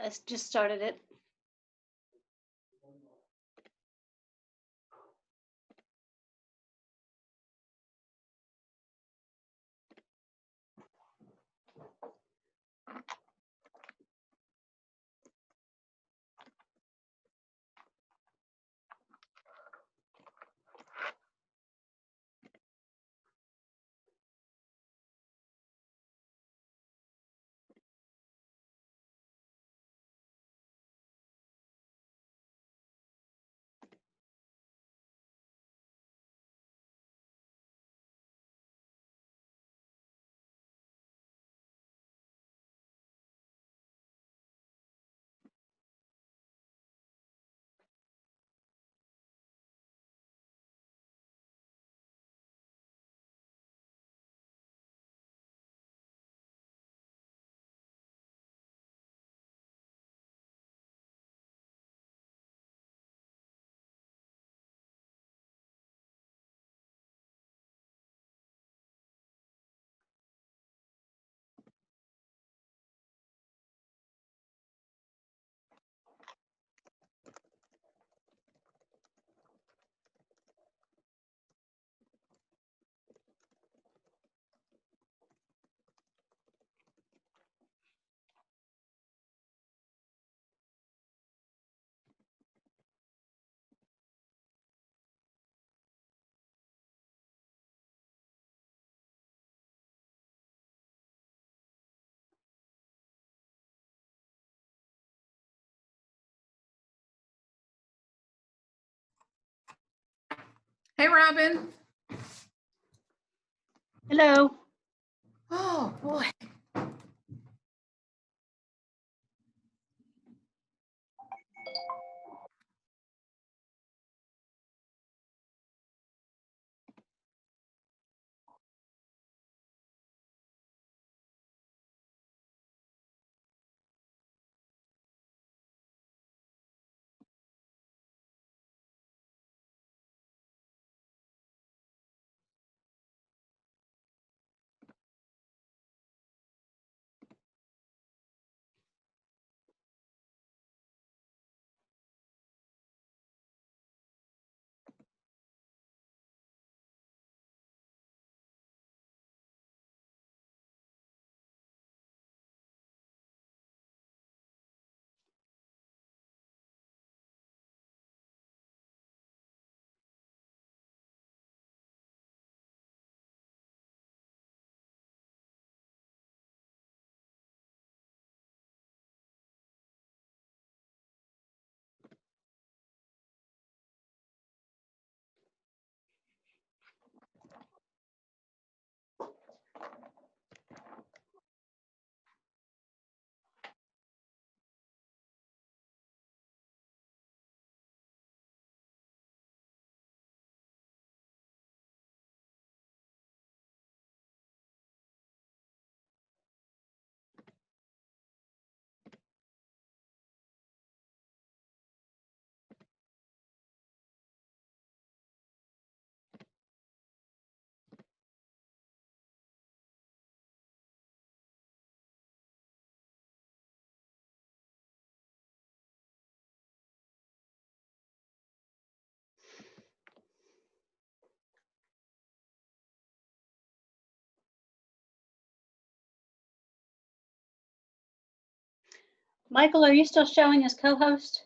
I just started it. Hey, Robin. Hello. Oh, boy. Michael, are you still showing as co-host?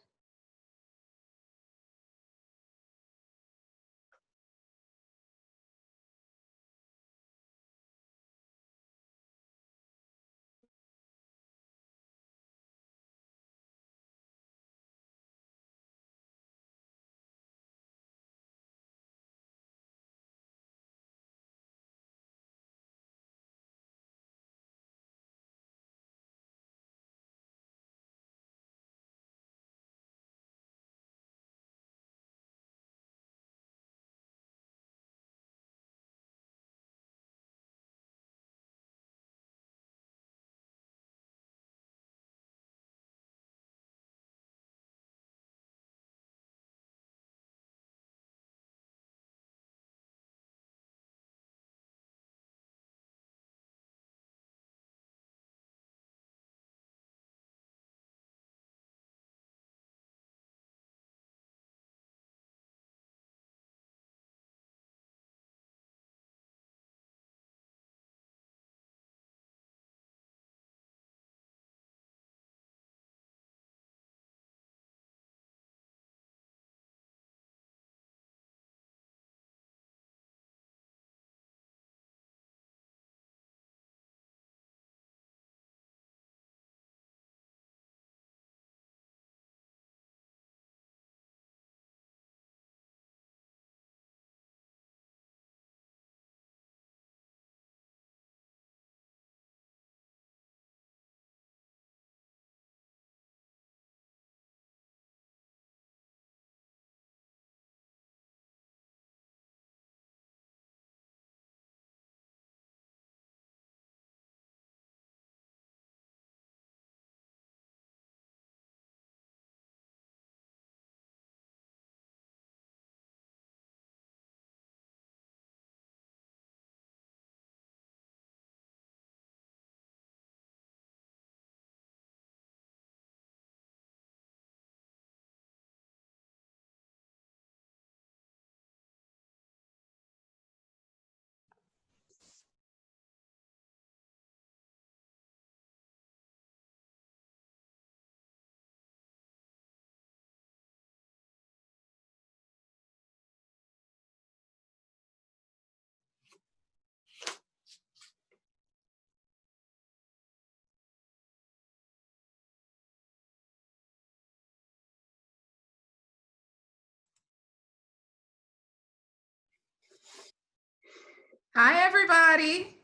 Hi, everybody.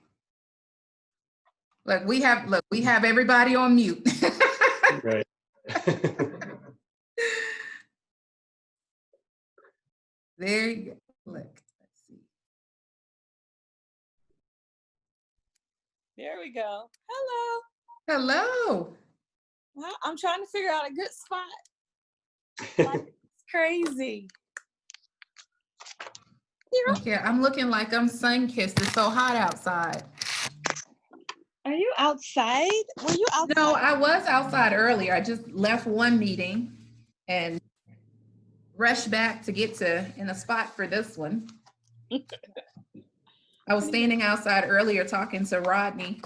Look, we have everybody on mute. Right. There you go. Look, let's see. There we go. Hello. Hello. Well, I'm trying to figure out a good spot. It's crazy. Okay, I'm looking like I'm sun-kissed. It's so hot outside. Are you outside? Were you outside? No, I was outside earlier. I just left one meeting and rushed back to get in a spot for this one. I was standing outside earlier talking to Rodney,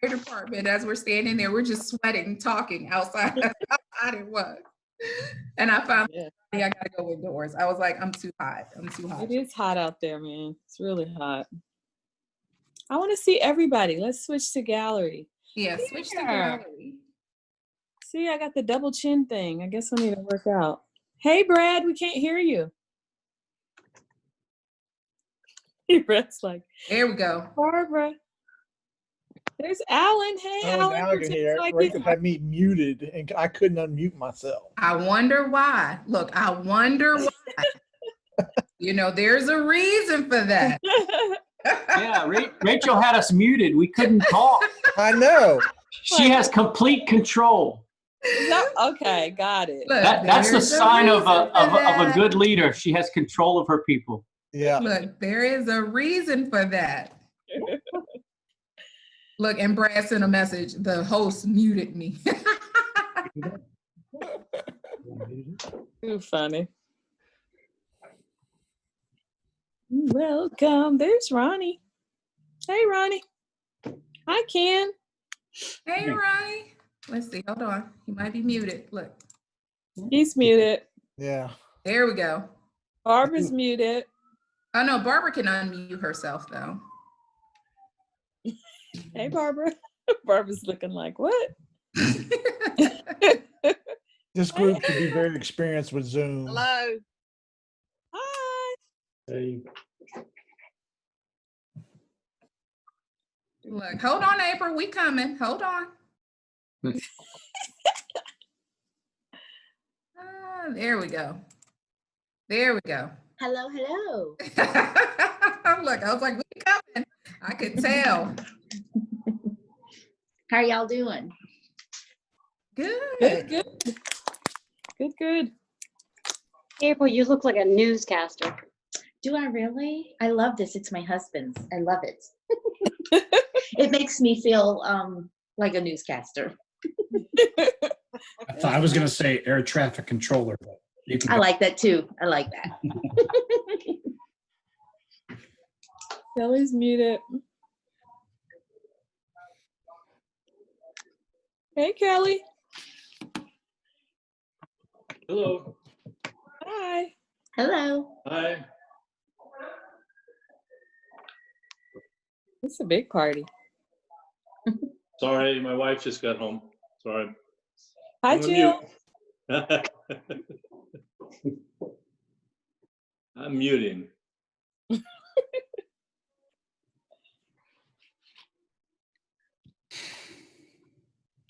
fire department. As we're standing there, we're just sweating, talking outside. How hot it was. And I found I gotta go indoors. I was like, I'm too hot. I'm too hot. It is hot out there, man. It's really hot. I want to see everybody. Let's switch to gallery. Yeah, switch to Here. gallery. See, I got the double chin thing. I guess I need to work out. Hey, Brad, we can't hear you. Brad's like, There we go. Barbara. There's Alan. Hey, Oh, Alan. now I can hear. Rachel had me muted and I couldn't unmute myself. I wonder why. Look, I wonder why. You know, there's a reason for that. Yeah, Rachel had us muted. We couldn't talk. I know. She has complete control. No, okay, got it. Look, That's the there's a sign of reason for a that. good leader. She has control of her people. Yeah. Look, there is a reason for that. Look, and Brad sent a message. The host muted me. Too funny. Welcome. There's Ronnie. Hey, Ronnie. Hi, Ken. Hey, Ronnie. Let's see. Hold on. He might be muted. Look. He's muted. Yeah. There we go. Barbara's muted. Oh, no. Barbara can unmute herself, though. Hey, Barbara. Barbara's looking like, what? This group should be very experienced with Zoom. Hello. Hi. Hey. Look, hold on, April. We coming. Hold on. There we go. There we go. Hello, hello. Look, I was like, we coming. I could tell. How are y'all doing? Good. Good, good. Good, good. April, you look like a newscaster. Do I really? I love this. It's my husband's. I love it. It makes me feel like a newscaster. I thought I was going to say air traffic controller, but you can I like that too. I like that. Kelly's muted. Hey, Kelly. Hello. Hi. Hello. Hi. It's a big party. Sorry, my wife just got home. Sorry. Hi, I'm on Jill. mute. I'm muting.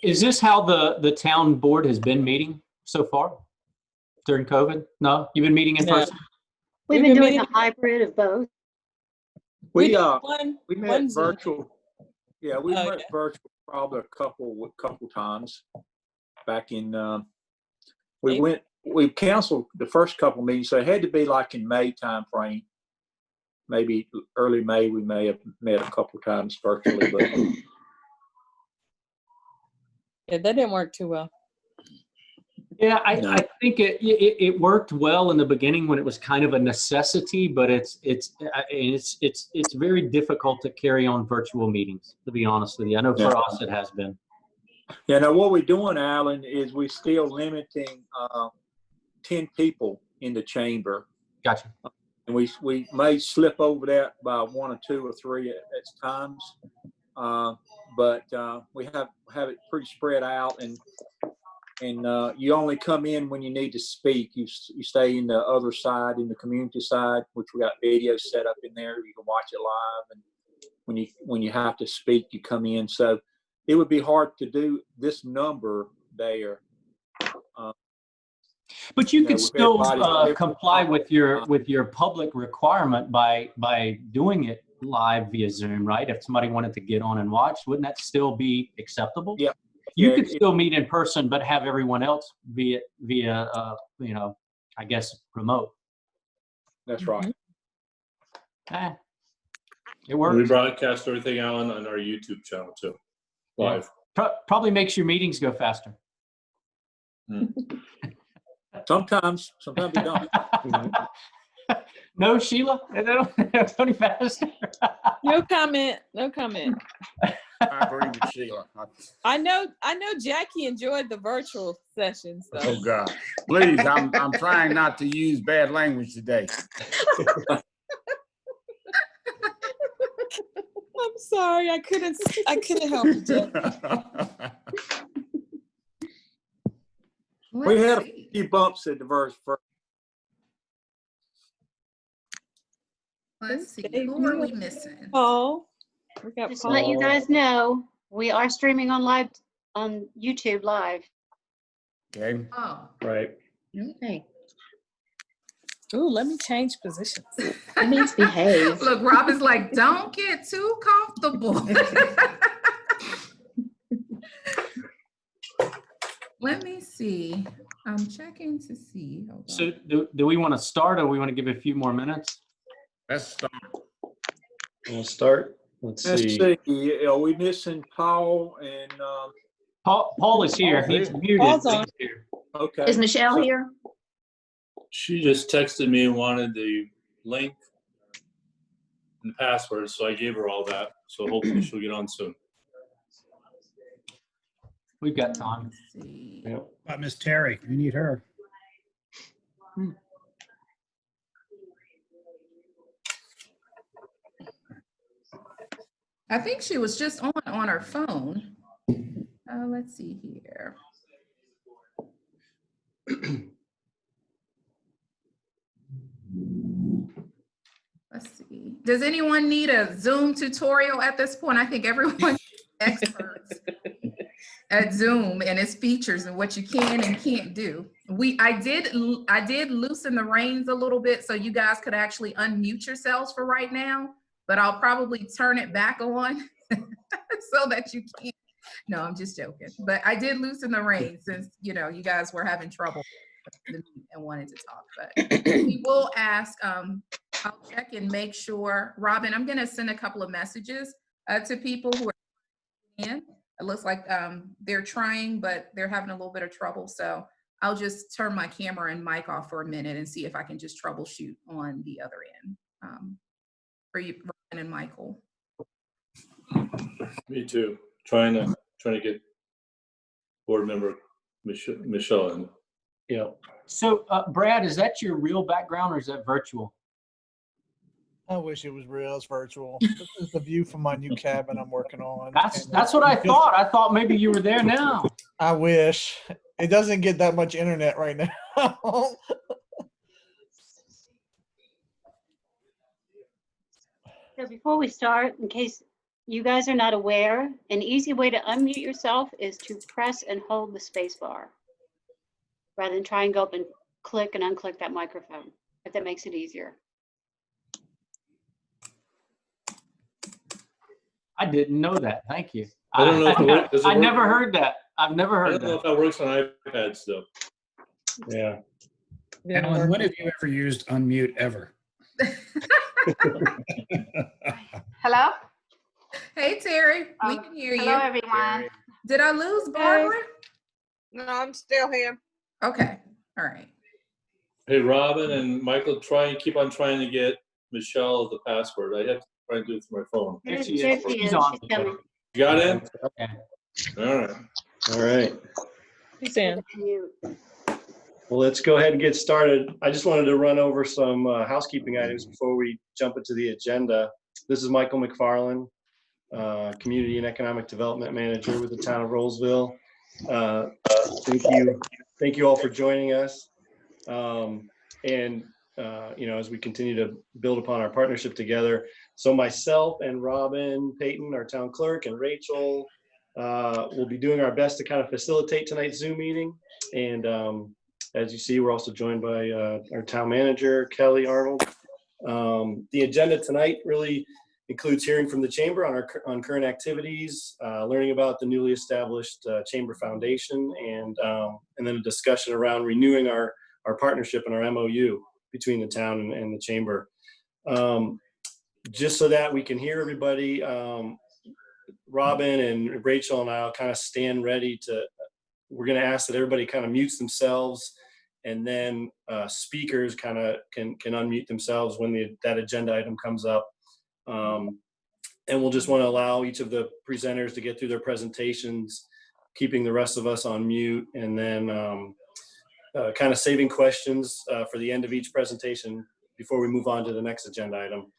Is this how the town board has been meeting so far during COVID? No, you've been meeting in No. person? We've We've been been doing a meeting- hybrid of both. We did met one Zoom. virtual. Yeah, we Oh, met yeah. virtual probably a couple times back in. We April. we canceled the first couple meetings, so it had to be like in May timeframe. Maybe early May. We may have met a couple times virtually, but Yeah, that didn't work too well. Yeah, No. I think it worked well in the beginning when it was kind of a necessity, but it's very difficult to carry on virtual meetings, to be honest with you. I know Yeah. for us it has been. yeah. Now what we're doing, Alan, is we still limiting 10 people in the chamber, Gotcha. and we may slip over that by 1 or 2 or 3 at times. But we have it pretty spread out, and you only come in when you need to speak. You stay in the other side, in the community side, which we got videos set up in there. You can watch it live, and when you have to speak, you come in. So it would be hard to do this number there. But you know, could with still everybody- comply with your public requirement by doing it live via Zoom, right? If somebody wanted to get on and watch, wouldn't that still be acceptable? Yeah. You Yeah, could still meet in person, but have everyone else via I guess remote. That's right. It We works. broadcast everything out on our YouTube channel too, live. Probably makes your meetings go faster. Sometimes we don't. No, Sheila, they don't any faster. No comment. No comment. I agree with Sheila. I know Jackie enjoyed the virtual sessions though. Oh God, please! I'm trying not to use bad language today. I'm sorry, I couldn't help it, Jackie. We had a Let's see. few bumps at the verse first. Let's see. Okay, Who are we missing? Paul. We got Just to let you guys know, we are streaming on YouTube live. Okay. Oh, Right. Okay. Ooh, let me change positions. That means behave. look, Robin's like, don't get too comfortable. Let me see. I'm checking to see. Hold on. So do we want to start, or we want to give it a few more minutes? Let's start. We'll start. Let's Let's see. see. Are we missing Paul and Paul is here. He's muted. Paul's but on. he's here. okay? Is Michelle So- here? She just texted me and wanted the link and the password, so I gave her all that. So hopefully she'll get on soon. We've got time. Let's see. Yep. About Miss Terry, we need her. I think she was just on her phone. Let's see here. Let's see. Does anyone need a Zoom tutorial at this point? I think everyone experts at Zoom and its features and what you can and can't do. I did loosen the reins a little bit so you guys could actually unmute yourselves for right now, but I'll probably turn it back on so that you can't. No, I'm just joking. But I did loosen the reins since, you guys were having trouble and wanted to talk. But we will ask, I'll check and make sure. Robin, I'm going to send a couple of messages to people who are in. It looks like they're trying, but they're having a little bit of trouble. So I'll just turn my camera and mic off for a minute and see if I can just troubleshoot on the other end for you, Robin and Michael. Me too. Trying to get board member Michelle in. Yeah. So, Brad, is that your real background, or is that virtual? I wish it was real. It's virtual. This is the view from my new cabin I'm working on. That's what I thought. I thought maybe you were there now. I wish. It doesn't get that much internet right now. So before we start, in case you guys are not aware, an easy way to unmute yourself is to press and hold the space bar rather than try and go up and click and unclick that microphone, if that makes it easier. I didn't know that. Thank you. I don't know if it works. Does it I work? never heard that. I've never I heard don't know that. if that works on iPads though. Yeah. Alan, when have you ever used unmute ever? Hello? Hey, Terry, we can hear Hello, you. everyone. Did I lose Barbara? No, I'm still here. Okay, all right. Hey, Robin and Michael, keep on trying to get Michelle the password. I have to try and do it through my phone. There she There is. she She's is. on. She's coming. You got it? Okay. All right. All right. Who's in? Mute. Well, let's go ahead and get started. I just wanted to run over some housekeeping items before we jump into the agenda. This is Michael McFarland, Community and Economic Development Manager with the town of Roseville. Thank you all for joining us. As we continue to build upon our partnership together. So myself and Robin Payton, our town clerk, and Rachel will be doing our best to kind of facilitate tonight's Zoom meeting. And as you see, we're also joined by our town manager, Kelly Arnold. The agenda tonight really includes hearing from the chamber on current activities, learning about the newly established chamber foundation, and then a discussion around renewing our partnership and our MOU between the town and the chamber. Just so that we can hear everybody, Robin and Rachel and I'll kind of stand ready we're going to ask that everybody kind of mutes themselves, and then speakers kind of can unmute themselves when that agenda item comes up. And we'll just want to allow each of the presenters to get through their presentations, keeping the rest of us on mute, and then kind of saving questions for the end of each presentation before we move on to the next agenda item,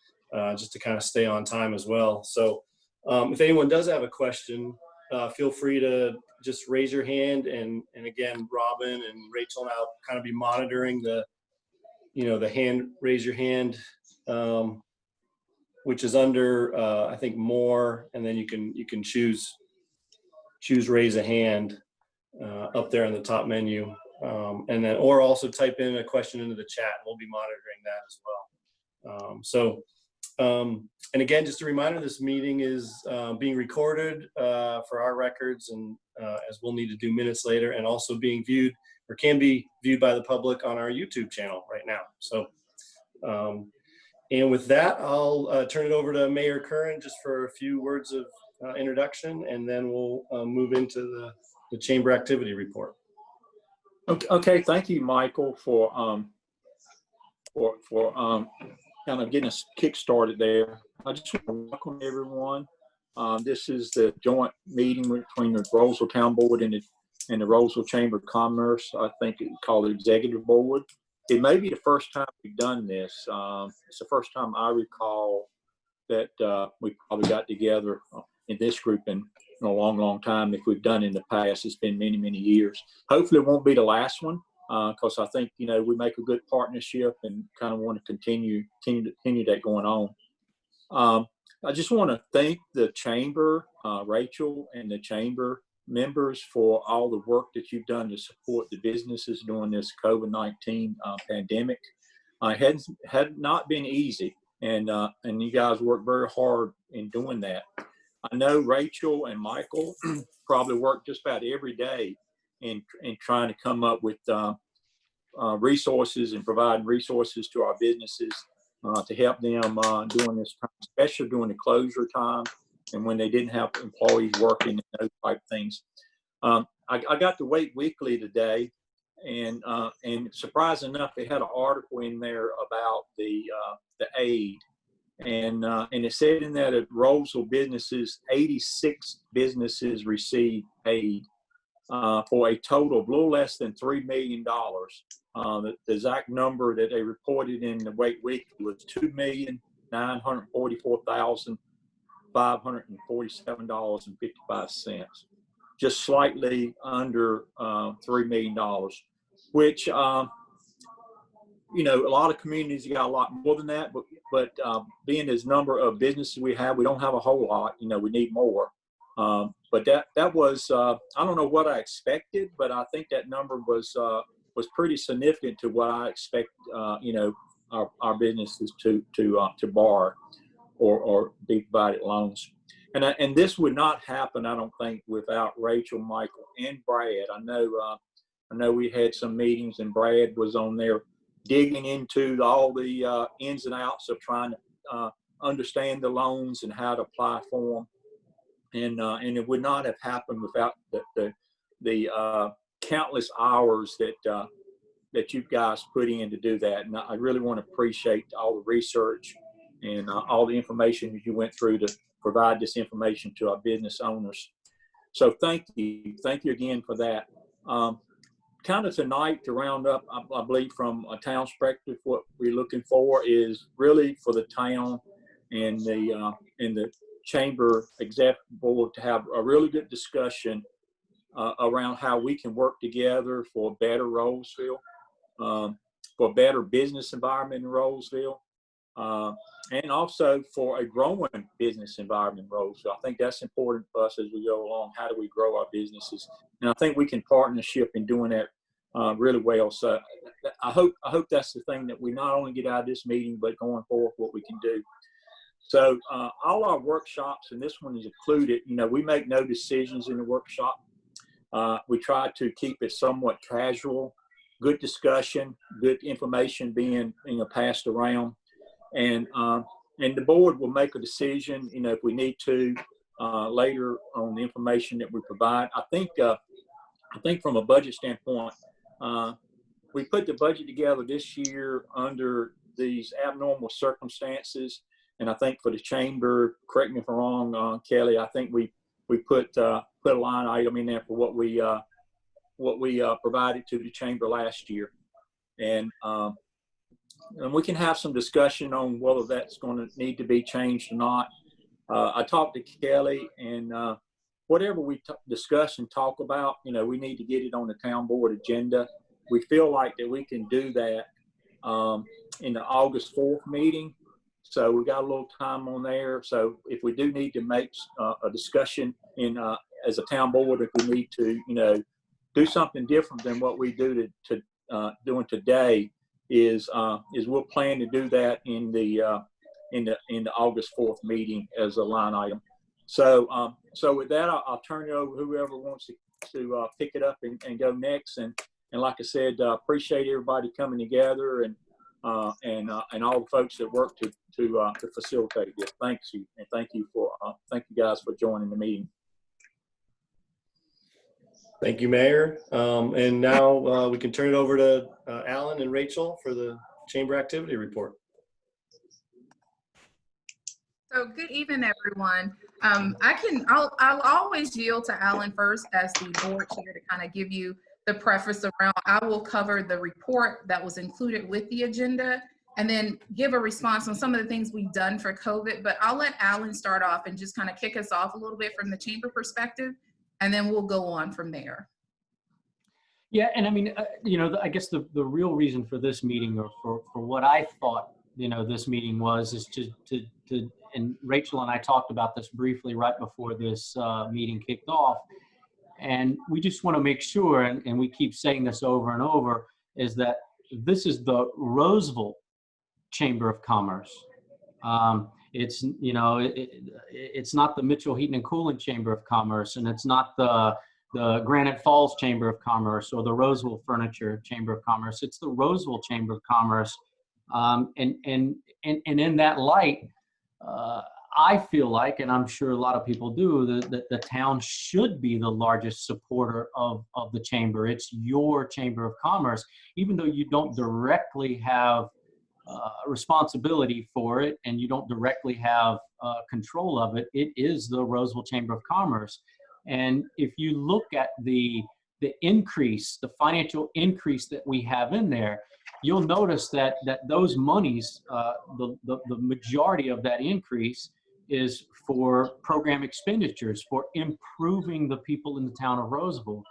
just to kind of stay on time as well. So if anyone does have a question, feel free to just raise your hand, and again, Robin and Rachel and I'll kind of be monitoring the hand, raise your hand, which is under I think more, and then you can choose raise a hand up there in the top menu, and then or also type in a question into the chat, and we'll be monitoring that as well. And again, just a reminder, this meeting is being recorded for our records, and as we'll need to do minutes later, and also being viewed or can be viewed by the public on our YouTube channel right now. So, and with that, I'll turn it over to Mayor Curran just for a few words of introduction, and then we'll move into the chamber activity report. Okay, thank you, Michael, for kind of getting us kick-started there. I just want to welcome everyone. This is the joint meeting between the Roseville Town Board and the Roseville Chamber of Commerce. I think it's called the Executive Board. It may be the first time we've done this. It's the first time I recall that we probably got together in this group in a long, long time. If we've done in the past, it's been many, many years. Hopefully it won't be the last one, because I think, we make a good partnership and kind of want to continue that going on. I just want to thank the chamber, Rachel, and the chamber members for all the work that you've done to support the businesses during this COVID-19 pandemic. It had not been easy, and you guys worked very hard in doing that. I know Rachel and Michael probably work just about every day in trying to come up with resources and provide resources to our businesses to help them during this time, especially during the closure time and when they didn't have employees working and those type things. I got to Wait Weekly today, and surprising enough, they had an article in there about the aid. And it said in that at Roseville businesses, 86 businesses received aid for a total of a little less than $3 million. The exact number that they reported in the Wait Weekly was $2,944,547.55, just slightly under $3 million, which a lot of communities got a lot more than that, but being as number of businesses we don't have a whole lot. We need more. But that was I don't know what I expected, but I think that number was pretty significant to what I expect our businesses to borrow or be provided loans. And this would not happen, I don't think, without Rachel, Michael, and Brad. I know we had some meetings, and Brad was on there digging into all the ins and outs of trying to understand the loans and how to apply for them. And it would not have happened without the countless hours that you guys put in to do that. And I really want to appreciate all the research and all the information that you went through to provide this information to our business owners. So thank you again for that. Kind of tonight, to round up, I believe from a town perspective, what we're looking for is really for the town and the chamber executive board to have a really good discussion around how we can work together for better Rolesville, for a better business environment in Rolesville, and also for a growing business environment in Roseville. I think that's important for us as we go along. How do we grow our businesses? And I think we can partnership in doing that really well. So I hope that's the thing that we not only get out of this meeting, but going forward, what we can do. So all our workshops, and this one is included, we make no decisions in the workshop. We try to keep it somewhat casual, good discussion, good information being passed around. And the board will make a decision, if we need to later on the information that we provide. I think from a budget standpoint, we put the budget together this year under these abnormal circumstances, and I think for the chamber, correct me if I'm wrong, Kelly, I think we put a line item in there for what we provided to the chamber last year, and we can have some discussion on whether that's going to need to be changed or not. I talked to Kelly, and whatever we discuss and talk about, we need to get it on the town board agenda. We feel like that we can do that in the August 4th meeting. So we got a little time on there. So if we do need to make a discussion as a town board, if we need to, do something different than what we do doing today, is we'll plan to do that in the August 4th meeting as a line item. So with that, I'll turn it over to whoever wants to pick it up and go next. And like I said, appreciate everybody coming together and all the folks that work to facilitate this. Thanks you, and thank you guys for joining the meeting. Thank you, Mayor. And now we can turn it over to Alan and Rachel for the chamber activity report. So good evening, everyone. I'll always yield to Alan first as the board chair to kind of give you the preface around. I will cover the report that was included with the agenda and then give a response on some of the things we've done for COVID. But I'll let Alan start off and just kind of kick us off a little bit from the chamber perspective, and then we'll go on from there. Yeah, and I mean, I guess the real reason for this meeting, or for what I thought, this meeting is to and Rachel and I talked about this briefly right before this meeting kicked off. And we just want to make sure, and we keep saying this over and over, is that this is the Roseville Chamber of Commerce. It's, it's not the Mitchell Heating and Cooling Chamber of Commerce, and it's not the Granite Falls Chamber of Commerce or the Roseville Furniture Chamber of Commerce. It's the Roseville Chamber of Commerce. And in that light, I feel like, and I'm sure a lot of people do, that the town should be the largest supporter of the chamber. It's your Chamber of Commerce, even though you don't directly have responsibility for it and you don't directly have control of it. It is the Roseville Chamber of Commerce. And if you look at the increase, the financial increase that we have in there, you'll notice that those monies, the majority of that increase is for program expenditures, for improving the people in the town of Roseville,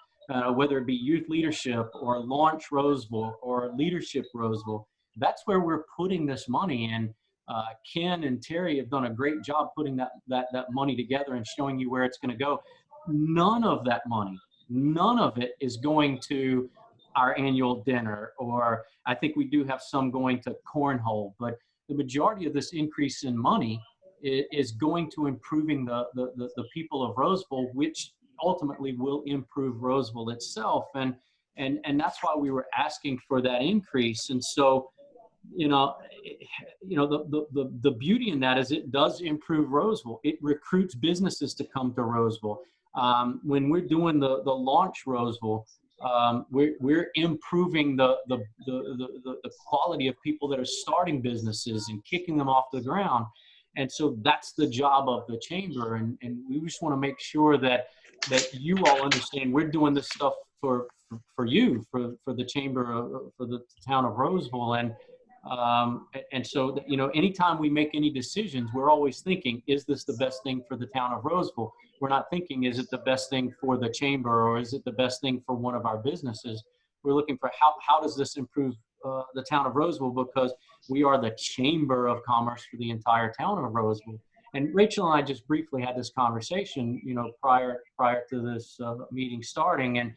whether it be youth leadership or Launch Roseville or Leadership Roseville. That's where we're putting this money in. Ken and Terry have done a great job putting that money together and showing you where it's going to go. None of that money, none of it is going to our annual dinner, or I think we do have some going to cornhole, but the majority of this increase in money is going to improving the people of Roseville, which ultimately will improve Roseville itself. And that's why we were asking for that increase. And so, the beauty in that is it does improve Roseville. It recruits businesses to come to Roseville. When we're doing the Launch Roseville, we're improving the quality of people that are starting businesses and kicking them off the ground. And so that's the job of the chamber. And we just want to make sure that you all understand we're doing this stuff for you, for the chamber, for the town of Roseville. And so, anytime we make any decisions, we're always thinking, is this the best thing for the town of Roseville? we're not thinking, is it the best thing for the chamber or is it the best thing for one of our businesses? We're looking for how does this improve the town of Roseville, because we are the chamber of commerce for the entire town of Roseville. And Rachel and I just briefly had this conversation, prior to this meeting starting, and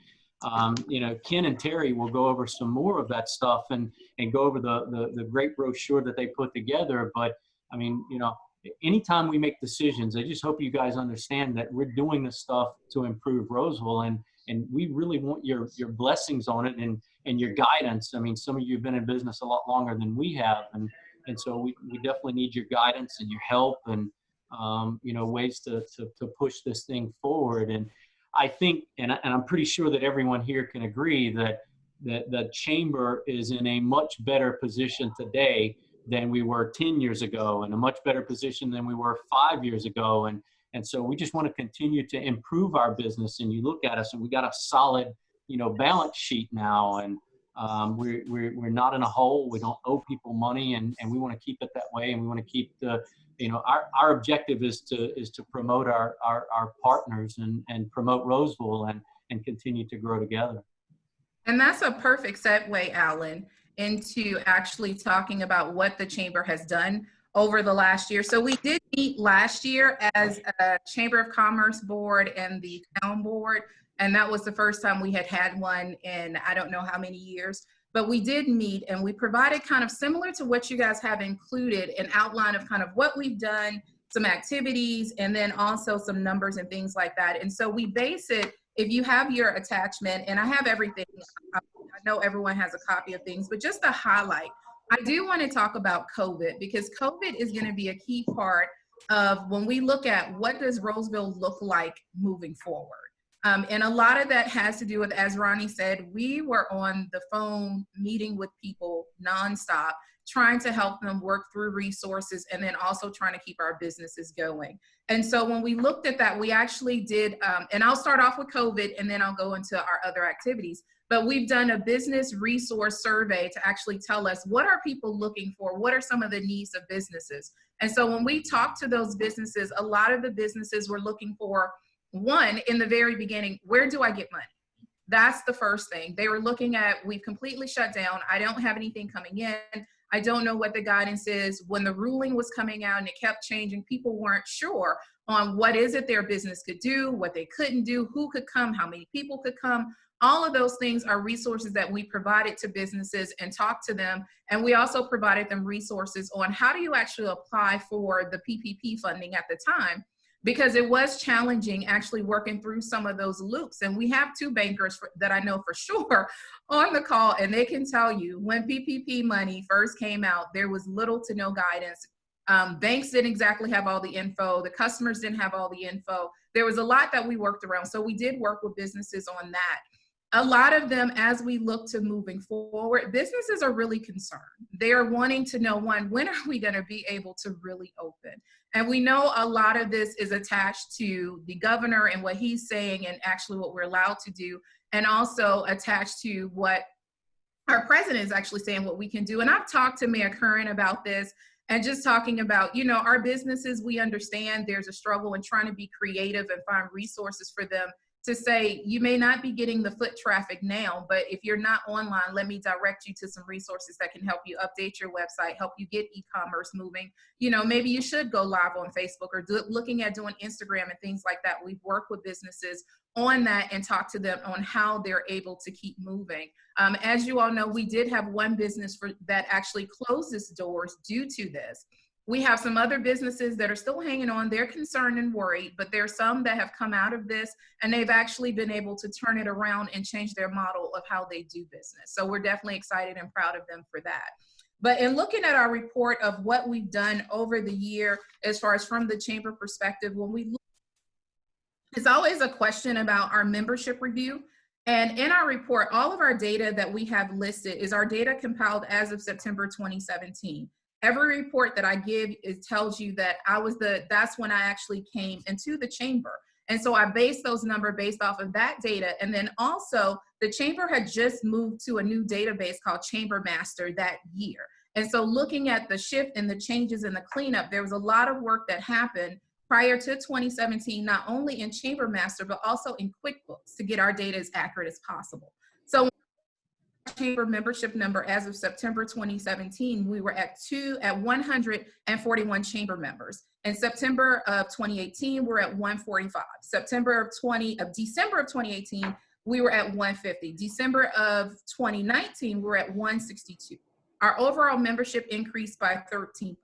Ken and Terry will go over some more of that stuff and go over the great brochure that they put together. But I mean, anytime we make decisions, I just hope you guys understand that we're doing this stuff to improve Roseville, and we really want your blessings on it and your guidance. I mean, some of you have been in business a lot longer than we have, and so we definitely need your guidance and your help and ways to push this thing forward. And I think, and I'm pretty sure that everyone here can agree that the chamber is in a much better position today than we were 10 years ago, and a much better position than we were 5 years ago. And so we just want to continue to improve our business. And you look at us and we got a solid, balance sheet now. And we're not in a hole. We don't owe people money, and we want to keep it that way. And we want to keep our objective is to promote our partners and promote Roseville and continue to grow together. And that's a perfect segue, Alan, into actually talking about what the chamber has done over the last year. So we did meet last year as a Chamber of Commerce board and the town board, and that was the first time we had one in I don't know how many years. But we did meet, and we provided kind of similar to what you guys have included, an outline of kind of what we've done, some activities, and then also some numbers and things like that. And so we base it, if you have your attachment, and I have everything, I know everyone has a copy of things, but just to highlight, I do want to talk about COVID, because COVID is going to be a key part of when we look at what does Roseville look like moving forward. And a lot of that has to do with, as Ronnie said, we were on the phone meeting with people nonstop, trying to help them work through resources, and then also trying to keep our businesses going. And so when we looked at that, we actually did, and I'll start off with COVID and then I'll go into our other activities. But we've done a business resource survey to actually tell us what are people looking for, what are some of the needs of businesses. And so when we talked to those businesses, a lot of the businesses were looking for, one, in the very beginning, where do I get money? That's the first thing. They were looking at, we've completely shut down. I don't have anything coming in. I don't know what the guidance is. When the ruling was coming out and it kept changing, people weren't sure on what is it their business could do, what they couldn't do, who could come, how many people could come. All of those things are resources that we provided to businesses and talked to them. And we also provided them resources on how do you actually apply for the PPP funding at the time, because it was challenging actually working through some of those loops. And we have two bankers that I know for sure on the call, and they can tell you when PPP money first came out, there was little to no guidance. Banks didn't exactly have all the info. The customers didn't have all the info. There was a lot that we worked around. So we did work with businesses on that. A lot of them, as we look to moving forward, businesses are really concerned. They are wanting to know, one, when are we going to be able to really open? And we know a lot of this is attached to the governor and what he's saying and actually what we're allowed to do, and also attached to what our president is actually saying what we can do. And I've talked to Mayor Curran about this and just talking about, our businesses, we understand there's a struggle in trying to be creative and find resources for them to say, you may not be getting the foot traffic now, but if you're not online, let me direct you to some resources that can help you update your website, help you get e-commerce moving. Maybe you should go live on Facebook or looking at doing Instagram and things like that. We've worked with businesses on that and talked to them on how they're able to keep moving. As you all know, we did have one business that actually closed its doors due to this. We have some other businesses that are still hanging on. They're concerned and worried, but there are some that have come out of this and they've actually been able to turn it around and change their model of how they do business. So we're definitely excited and proud of them for that. But in looking at our report of what we've done over the year, as far as from the chamber perspective, when we look, it's always a question about our membership review. And in our report, all of our data that we have listed is our data compiled as of September 2017. Every report that I give tells you that that's when I actually came into the chamber. And so I base those numbers based off of that data. And then also the chamber had just moved to a new database called Chamber Master that year. And so looking at the shift and the changes and the cleanup, there was a lot of work that happened prior to 2017, not only in Chamber Master, but also in QuickBooks to get our data as accurate as possible. So Chamber membership number as of September 2017, we were at 141 chamber members. In September of 2018, we're at 145. December of 2018, we were at 150. December of 2019, we're at 162. Our overall membership increased by 13%.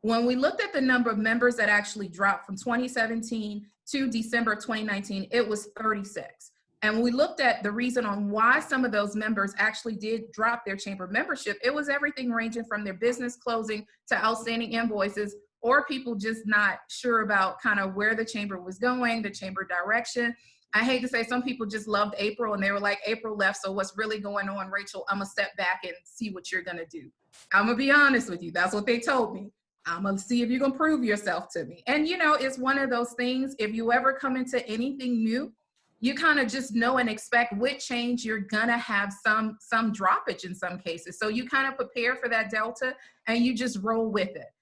When we looked at the number of members that actually dropped from 2017 to December 2019, it was 36. And when we looked at the reason on why some of those members actually did drop their chamber membership, it was everything ranging from their business closing to outstanding invoices, or people just not sure about kind of where the chamber was going, the chamber direction. I hate to say, some people just loved April and they were like, April left, so what's really going on, Rachel? I'm gonna step back and see what you're gonna do. I'm gonna be honest with you, that's what they told me. I'm gonna see if you can prove yourself to me. And you know, it's one of those things, if you ever come into anything new, you kind of just know and expect with change, you're gonna have some droppage in some cases. So you kind of prepare for that delta and you just roll with it.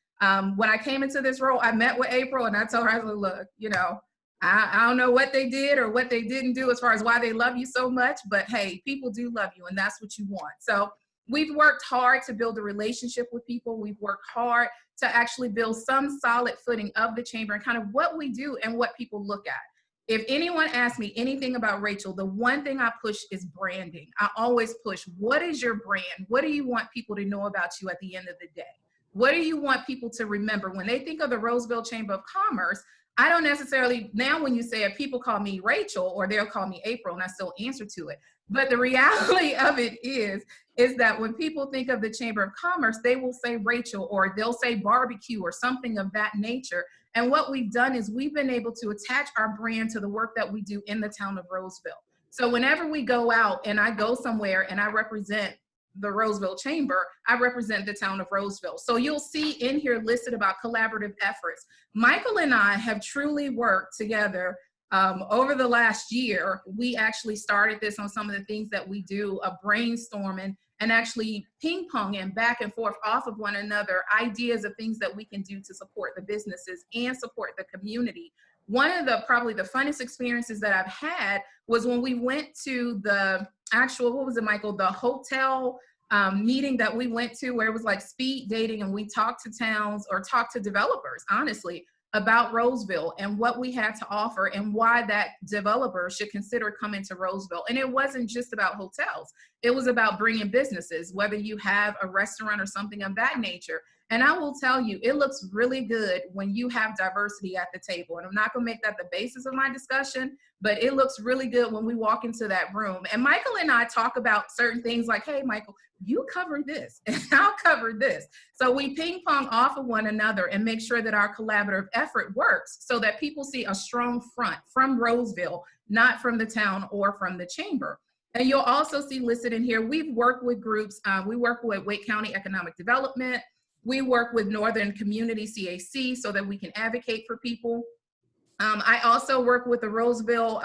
When I came into this role, I met with April and I told her, I was like, look, you know, I don't know what they did or what they didn't do as far as why they love you so much, but hey, people do love you and that's what you want. So we've worked hard to build a relationship with people. We've worked hard to actually build some solid footing of the chamber and kind of what we do and what people look at. If anyone asks me anything about Rachel, the one thing I push is branding. I always push, what is your brand? What do you want people to know about you at the end of the day? What do you want people to remember? When they think of the Roseville Chamber of Commerce, I don't necessarily, now when you say it, people call me Rachel or they'll call me April and I still answer to it. But the reality of it is that when people think of the Chamber of Commerce, they will say Rachel or they'll say barbecue or something of that nature. And what we've done is we've been able to attach our brand to the work that we do in the town of Roseville. So whenever we go out and I go somewhere and I represent the Roseville Chamber, I represent the town of Roseville. So you'll see in here listed about collaborative efforts. Michael and I have truly worked together over the last year. We actually started this on some of the things that we do, a brainstorming and actually ping pong and back and forth off of one another, ideas of things that we can do to support the businesses and support the community. One of the probably the funnest experiences that I've had was when we went to the actual, what was it, Michael, the hotel meeting that we went to where it was like speed dating and we talked to towns or talked to developers, honestly, about Roseville and what we had to offer and why that developer should consider coming to Roseville. And it wasn't just about hotels. It was about bringing businesses, whether you have a restaurant or something of that nature. And I will tell you, it looks really good when you have diversity at the table. And I'm not gonna make that the basis of my discussion, but it looks really good when we walk into that room. And Michael and I talk about certain things like, hey, Michael, you cover this and I'll cover this. So we ping pong off of one another and make sure that our collaborative effort works so that people see a strong front from Roseville, not from the town or from the chamber. And you'll also see listed in here, we've worked with groups. We work with Wake County Economic Development. We work with Northern Community CAC so that we can advocate for people. I also work with the Roseville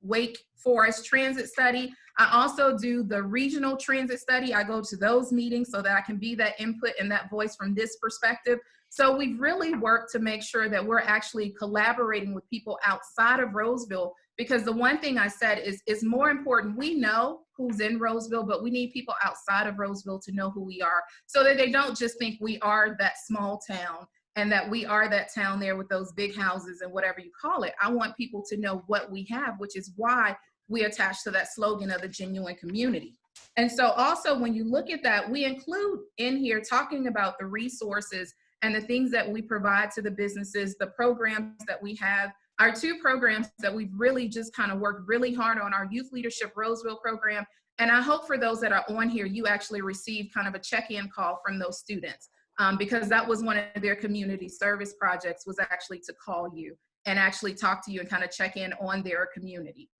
Wake Forest Transit Study. I also do the regional transit study. I go to those meetings so that I can be that input and that voice from this perspective. So we've really worked to make sure that we're actually collaborating with people outside of Roseville, because the one thing I said is it's more important. We know who's in Roseville, but we need people outside of Roseville to know who we are so that they don't just think we are that small town and that we are that town there with those big houses and whatever you call it. I want people to know what we have, which is why we attach to that slogan of the genuine community. And so also when you look at that, we include in here talking about the resources and the things that we provide to the businesses, the programs that we have. Our two programs that we've really just kind of worked really hard on, our Youth Leadership Roseville program. And I hope for those that are on here, you actually received kind of a check-in call from those students because that was one of their community service projects, was actually to call you and actually talk to you and kind of check in on their community.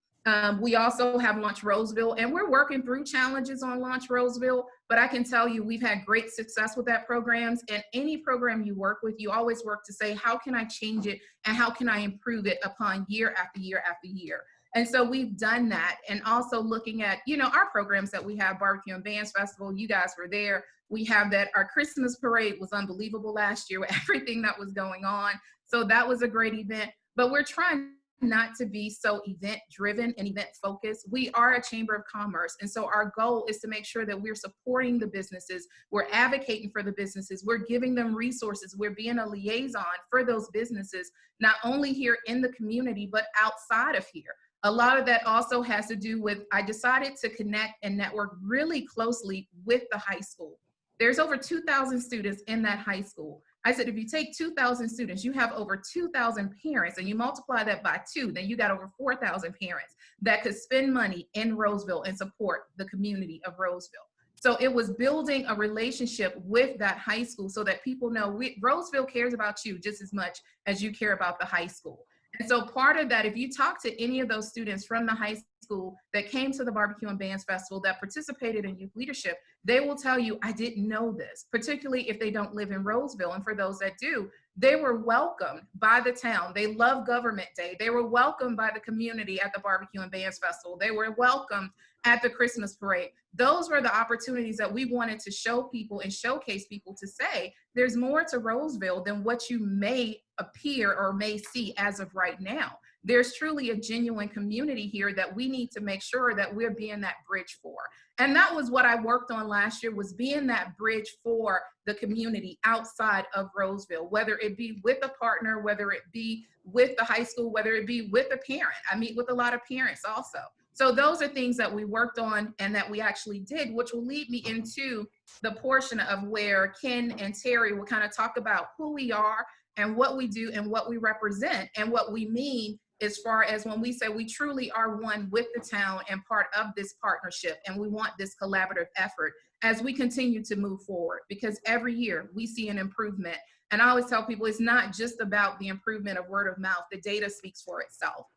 We also have Launch Roseville, and we're working through challenges on Launch Roseville, but I can tell you we've had great success with that programs. And any program you work with, you always work to say, how can I change it and how can I improve it upon year after year after year? And so we've done that. And also looking at, you know, our programs that we have, Barbecue and Bands Festival, you guys were there. We have that. Our Christmas parade was unbelievable last year with everything that was going on. So that was a great event. But we're trying not to be so event driven and event focused. We are a chamber of commerce. And so our goal is to make sure that we're supporting the businesses. We're advocating for the businesses. We're giving them resources. We're being a liaison for those businesses, not only here in the community, but outside of here. A lot of that also has to do with, I decided to connect and network really closely with the high school. There's over 2,000 students in that high school. I said, if you take 2,000 students, you have over 2,000 parents, and you multiply that by 2, then you got over 4,000 parents that could spend money in Roseville and support the community of Roseville. So it was building a relationship with that high school so that people know Roseville cares about you just as much as you care about the high school. And so part of that, if you talk to any of those students from the high school that came to the Barbecue and Bands Festival, that participated in youth leadership, they will tell you, I didn't know this, particularly if they don't live in Roseville. And for those that do, they were welcomed by the town. They love Government Day. They were welcomed by the community at the Barbecue and Bands Festival. They were welcomed at the Christmas parade. Those were the opportunities that we wanted to show people and showcase people to say, there's more to Roseville than what you may appear or may see as of right now. There's truly a genuine community here that we need to make sure that we're being that bridge for. And that was what I worked on last year, was being that bridge for the community outside of Roseville, whether it be with a partner, whether it be with the high school, whether it be with a parent. I meet with a lot of parents also. So those are things that we worked on and that we actually did, which will lead me into the portion of where Ken and Terry will kind of talk about who we are and what we do and what we represent and what we mean as far as when we say we truly are one with the town and part of this partnership, and we want this collaborative effort as we continue to move forward, because every year we see an improvement. And I always tell people it's not just about the improvement of word of mouth. The data speaks for itself.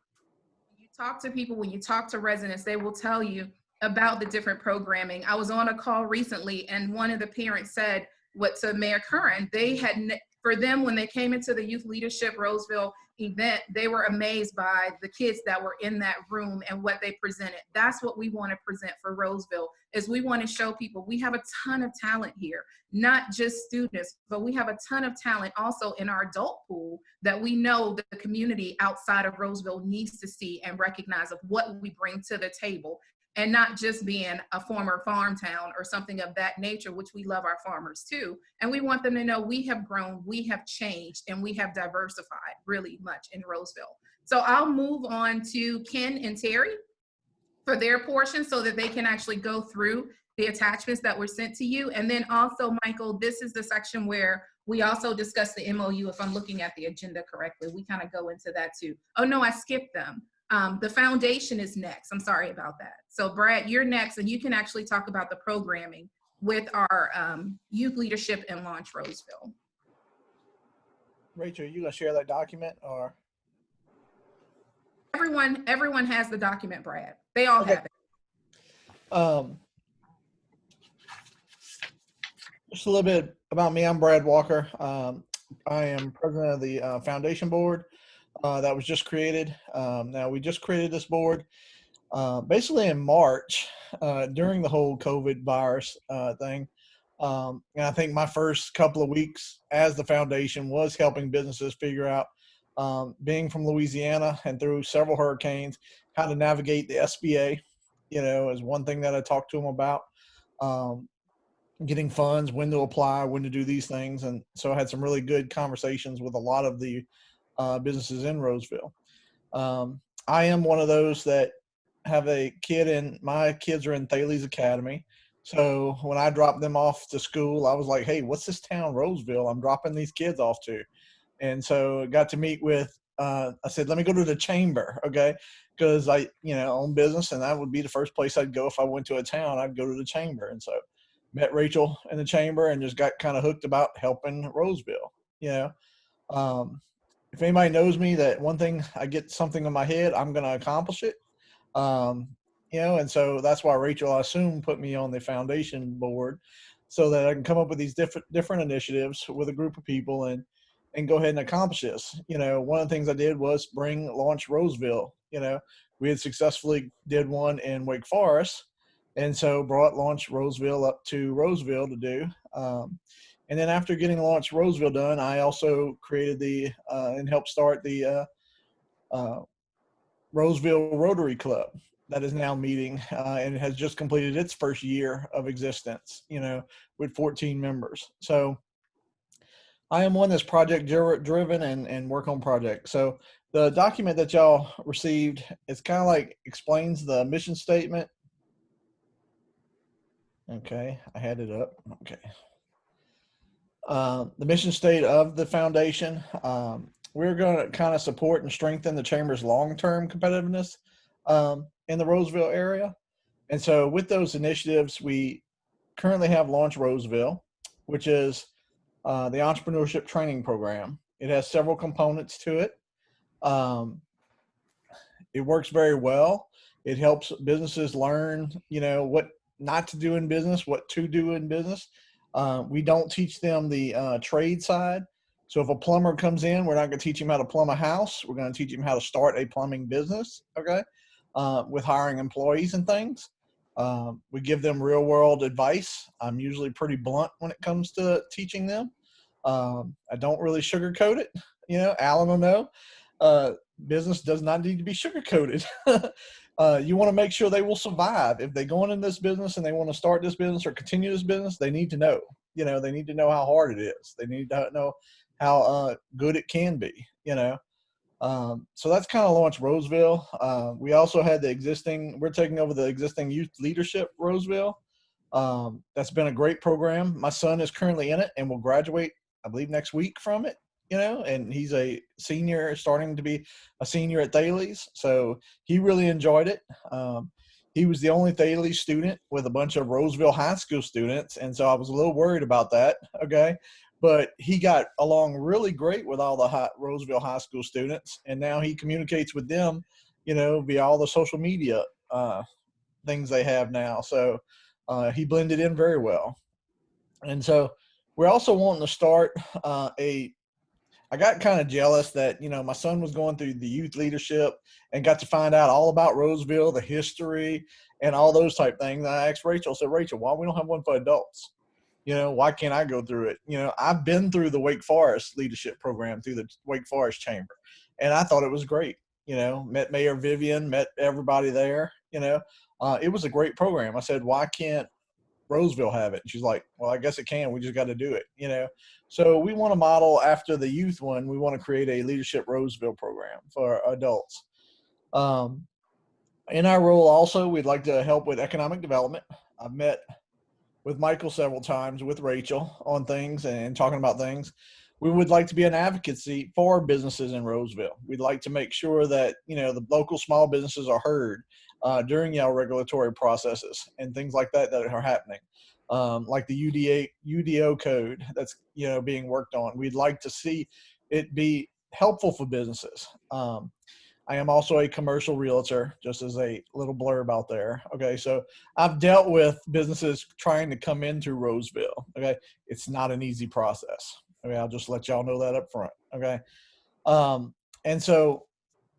When you talk to people, when you talk to residents, they will tell you about the different programming. I was on a call recently, and one of the parents said what to Mayor Curran, they had, for them, when they came into the Youth Leadership Roseville event, they were amazed by the kids that were in that room and what they presented. That's what we want to present for Roseville, is we want to show people we have a ton of talent here, not just students, but we have a ton of talent also in our adult pool that we know that the community outside of Roseville needs to see and recognize of what we bring to the table, and not just being a former farm town or something of that nature, which we love our farmers too. And we want them to know we have grown, we have changed, and we have diversified really much in Roseville. So I'll move on to Ken and Terry for their portion so that they can actually go through the attachments that were sent to you. And then also, Michael, this is the section where we also discuss the MOU, if I'm looking at the agenda correctly. We kind of go into that too. Oh no, I skipped them. The foundation is next. I'm sorry about that. So Brad, you're next, and you can actually talk about the programming with our youth leadership and Launch Roseville. Rachel, you gonna share that document or? Everyone has the document, Brad. They all have it. Just a little bit about me. I'm Brad Walker. I am president of the foundation board that was just created. Now we just created this board basically in March during the whole COVID virus thing. And I think my first couple of weeks as the foundation was helping businesses figure out, being from Louisiana and through several hurricanes, how to navigate the SBA, you know, is one thing that I talked to them about. Getting funds, when to apply, when to do these things. And so I had some really good conversations with a lot of the businesses in Roseville. I am one of those that have a kid, and my kids are in Thales Academy. So when I dropped them off to school, I was like, hey, what's this town, Roseville, I'm dropping these kids off to? And so I got to meet with, I said, let me go to the Chamber, okay? Because I, you know, own business, and that would be the first place I'd go if I went to a town. I'd go to the Chamber. And so met Rachel in the Chamber and just got kind of hooked about helping Roseville, you know. If anybody knows me, that one thing, I get something in my head, I'm going to accomplish it. You know, and so that's why Rachel, I assume, put me on the foundation board so that I can come up with these different initiatives with a group of people and go ahead and accomplish this. You know, one of the things I did was launch Roseville. You know, we had successfully did one in Wake Forest, and so brought Launch Roseville up to Roseville to do. And then after getting Launch Roseville done, I also created and helped start the Roseville Rotary Club that is now meeting and it has just completed its first year of existence, with 14 members. So I am one that's project driven and work on projects. So the document that y'all received, it's kind of like explains the mission statement. Okay, I had it up. Okay. The mission state of the foundation. We're going to kind of support and strengthen the Chamber's long-term competitiveness in the Roseville area. And so with those initiatives, we currently have Launch Roseville, which is the entrepreneurship training program. It has several components to it. It works very well. It helps businesses learn, what not to do in business, what to do in business. We don't teach them the trade side. So if a plumber comes in, we're not going to teach him how to plumb a house. We're going to teach him how to start a plumbing business, okay, with hiring employees and things. We give them real world advice. I'm usually pretty blunt when it comes to teaching them. I don't really sugarcoat it. Alan will know. Business does not need to be sugarcoated. You want to make sure they will survive. If they go in this business and they want to start this business or continue this business, they need to know. They need to know how hard it is. They need to know how good it can be. So that's kind of Launch Roseville. We also had we're taking over the existing youth leadership Roseville. That's been a great program. My son is currently in it and will graduate, I believe, next week from it. And he's a senior, starting to be a senior at Thales. So he really enjoyed it. He was the only Thales student with a bunch of Roseville High School students. And so I was a little worried about that. Okay. But he got along really great with all the Roseville High School students. And now he communicates with them, via all the social media things they have now. So he blended in very well. And so we're also wanting to start I got kind of jealous that, my son was going through the youth leadership and got to find out all about Roseville, the history, and all those type things. And I asked Rachel, Rachel, why we don't have one for adults? Why can't I go through it? I've been through the Wake Forest leadership program through the Wake Forest Chamber, and I thought it was great. Met Mayor Vivian, met everybody there. It was a great program. I said, why can't Roseville have it? And she's like, well, I guess it can. We just got to do it. So we want to model after the youth one. We want to create a leadership Roseville program for adults. In our role also, we'd like to help with economic development. I've met with Michael several times, with Rachel, on things and talking about things. We would like to be an advocacy for businesses in Roseville. We'd like to make sure that, the local small businesses are heard during our regulatory processes and things like that are happening. Like the UDO code that's, being worked on. We'd like to see it be helpful for businesses. I am also a commercial realtor, just as a little blurb out there. Okay, so I've dealt with businesses trying to come into Roseville. Okay, it's not an easy process. Okay, I'll just let y'all know that up front. Okay, and so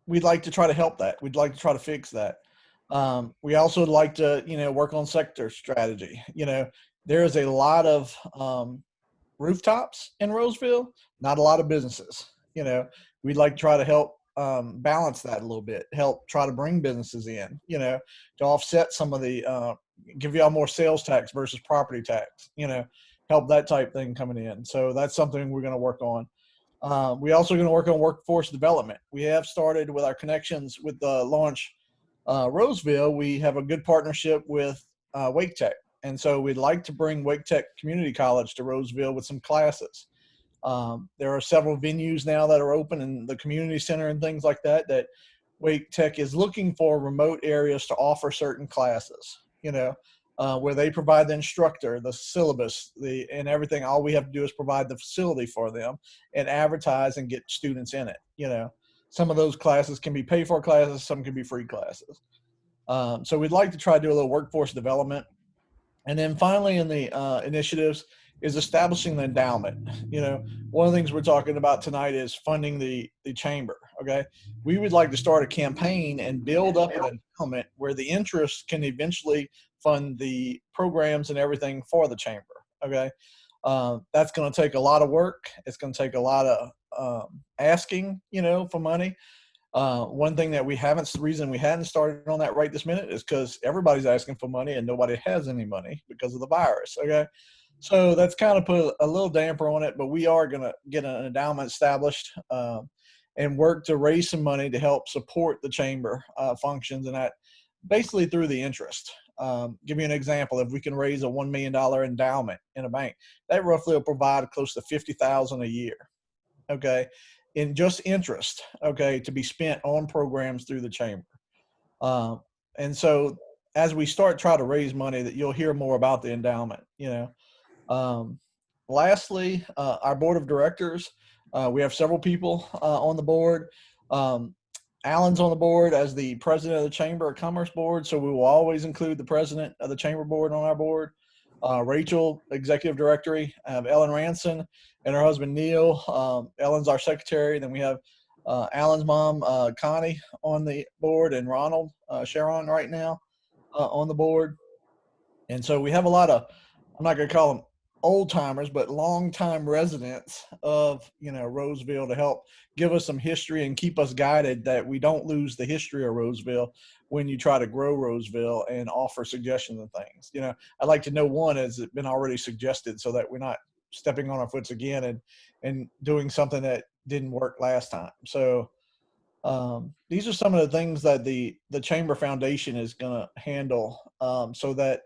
we'd like to try to help that. We'd like to try to fix that. We also would like to, work on sector strategy. There is a lot of rooftops in Roseville, not a lot of businesses. We'd like to try to help balance that a little bit, help try to bring businesses in, to offset some of the, give y'all more sales tax versus property tax, help that type thing coming in. So that's something we're going to work on. We're also going to work on workforce development. We have started with our connections with the Launch Roseville. We have a good partnership with Wake Tech. And so we'd like to bring Wake Tech Community College to Roseville with some classes. There are several venues now that are open in the community center and things like that, that Wake Tech is looking for remote areas to offer certain classes, where they provide the instructor, the syllabus, and everything. All we have to do is provide the facility for them and advertise and get students in it. Some of those classes can be paid for classes, some can be free classes. So we'd like to try to do a little workforce development. And then finally in the initiatives is establishing the endowment. One of the things we're talking about tonight is funding the chamber. Okay. We would like to start a campaign and build up an endowment where the interest can eventually fund the programs and everything for the chamber. Okay. That's going to take a lot of work. It's going to take a lot of asking, for money. One thing that reason we hadn't started on that right this minute is because everybody's asking for money and nobody has any money because of the virus. Okay. So that's kind of put a little damper on it, but we are going to get an endowment established and work to raise some money to help support the chamber functions, and that basically through the interest. Give you an example. If we can raise a $1 million endowment in a bank, that roughly will provide close to $50,000 a year. Okay. In just interest, okay, to be spent on programs through the chamber. And so as we try to raise money, that you'll hear more about the endowment, Lastly, our board of directors, we have several people on the board. Alan's on the board as the president of the Chamber of Commerce board, so we will always include the president of the chamber board on our board. Rachel, executive directory. I have Ellen Ranson and her husband Neil. Ellen's our secretary. Then we have Alan's mom, Connie, on the board, and Ronald Sharon right now on the board. And so we have a lot of, I'm not going to call them old timers, but long time residents of Roseville to help give us some history and keep us guided that we don't lose the history of Roseville when you try to grow Roseville and offer suggestions and things. I'd like to know, one, has it been already suggested, so that we're not stepping on our foots again and doing something that didn't work last time. So these are some of the things that the Chamber Foundation is going to handle, so that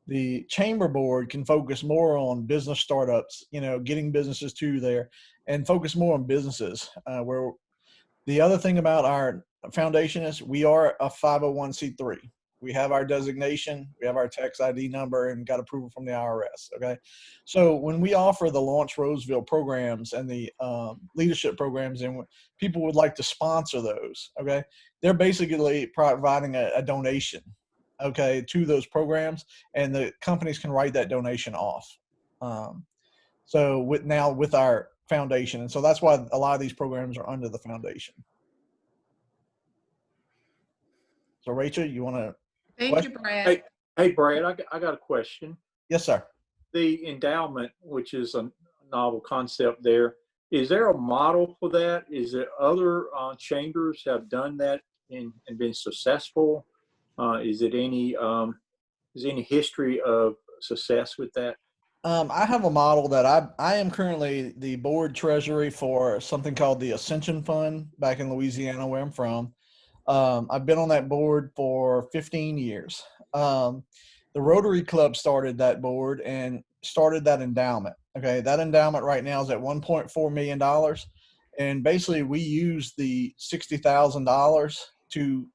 the Chamber Board can focus more on business startups, getting businesses to there, and focus more on businesses. Where the other thing about our foundation is we are a 501c3. We have our designation, we have our tax ID number, and got approval from the IRS. Okay. So when we offer the Launch Roseville programs and the leadership programs, and people would like to sponsor those, okay, they're basically providing a donation, okay, to those programs, and the companies can write that donation off. So with our foundation, and so that's why a lot of these programs are under the foundation. So Rachel, you want to? Thank you, Brad. Hey, Brad, I got a question. Yes, sir. The endowment, which is a novel concept there, is there a model for that? Is there other chambers have done that and been successful? Is any history of success with that? I have a model that I am currently the board treasury for something called the Ascension Fund back in Louisiana, where I'm from. I've been on that board for 15 years. The Rotary Club started that board and started that endowment. Okay, that endowment right now is at $1.4 million. And basically we use the $60,000 to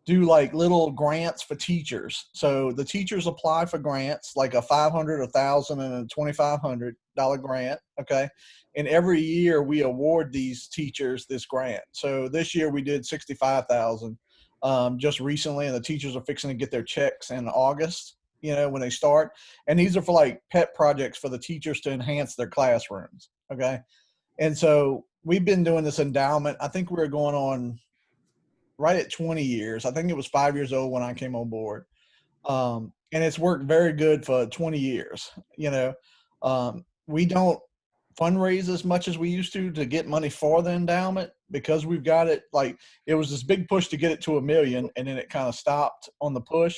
do like little grants for teachers. So the teachers apply for grants, like a $500, $1,000, and a $2,500 grant. Okay. And every year we award these teachers this grant. So this year we did $65,000 just recently, and the teachers are fixing to get their checks in August, when they start. And these are for like pet projects for the teachers to enhance their classrooms. Okay. And so we've been doing this endowment. I think we're going on right at 20 years. I think it was 5 years old when I came on board. And it's worked very good for 20 years. We don't fundraise as much as we used to get money for the endowment, because we've got it, like, it was this big push to get it to $1 million, and then it kind of stopped on the push.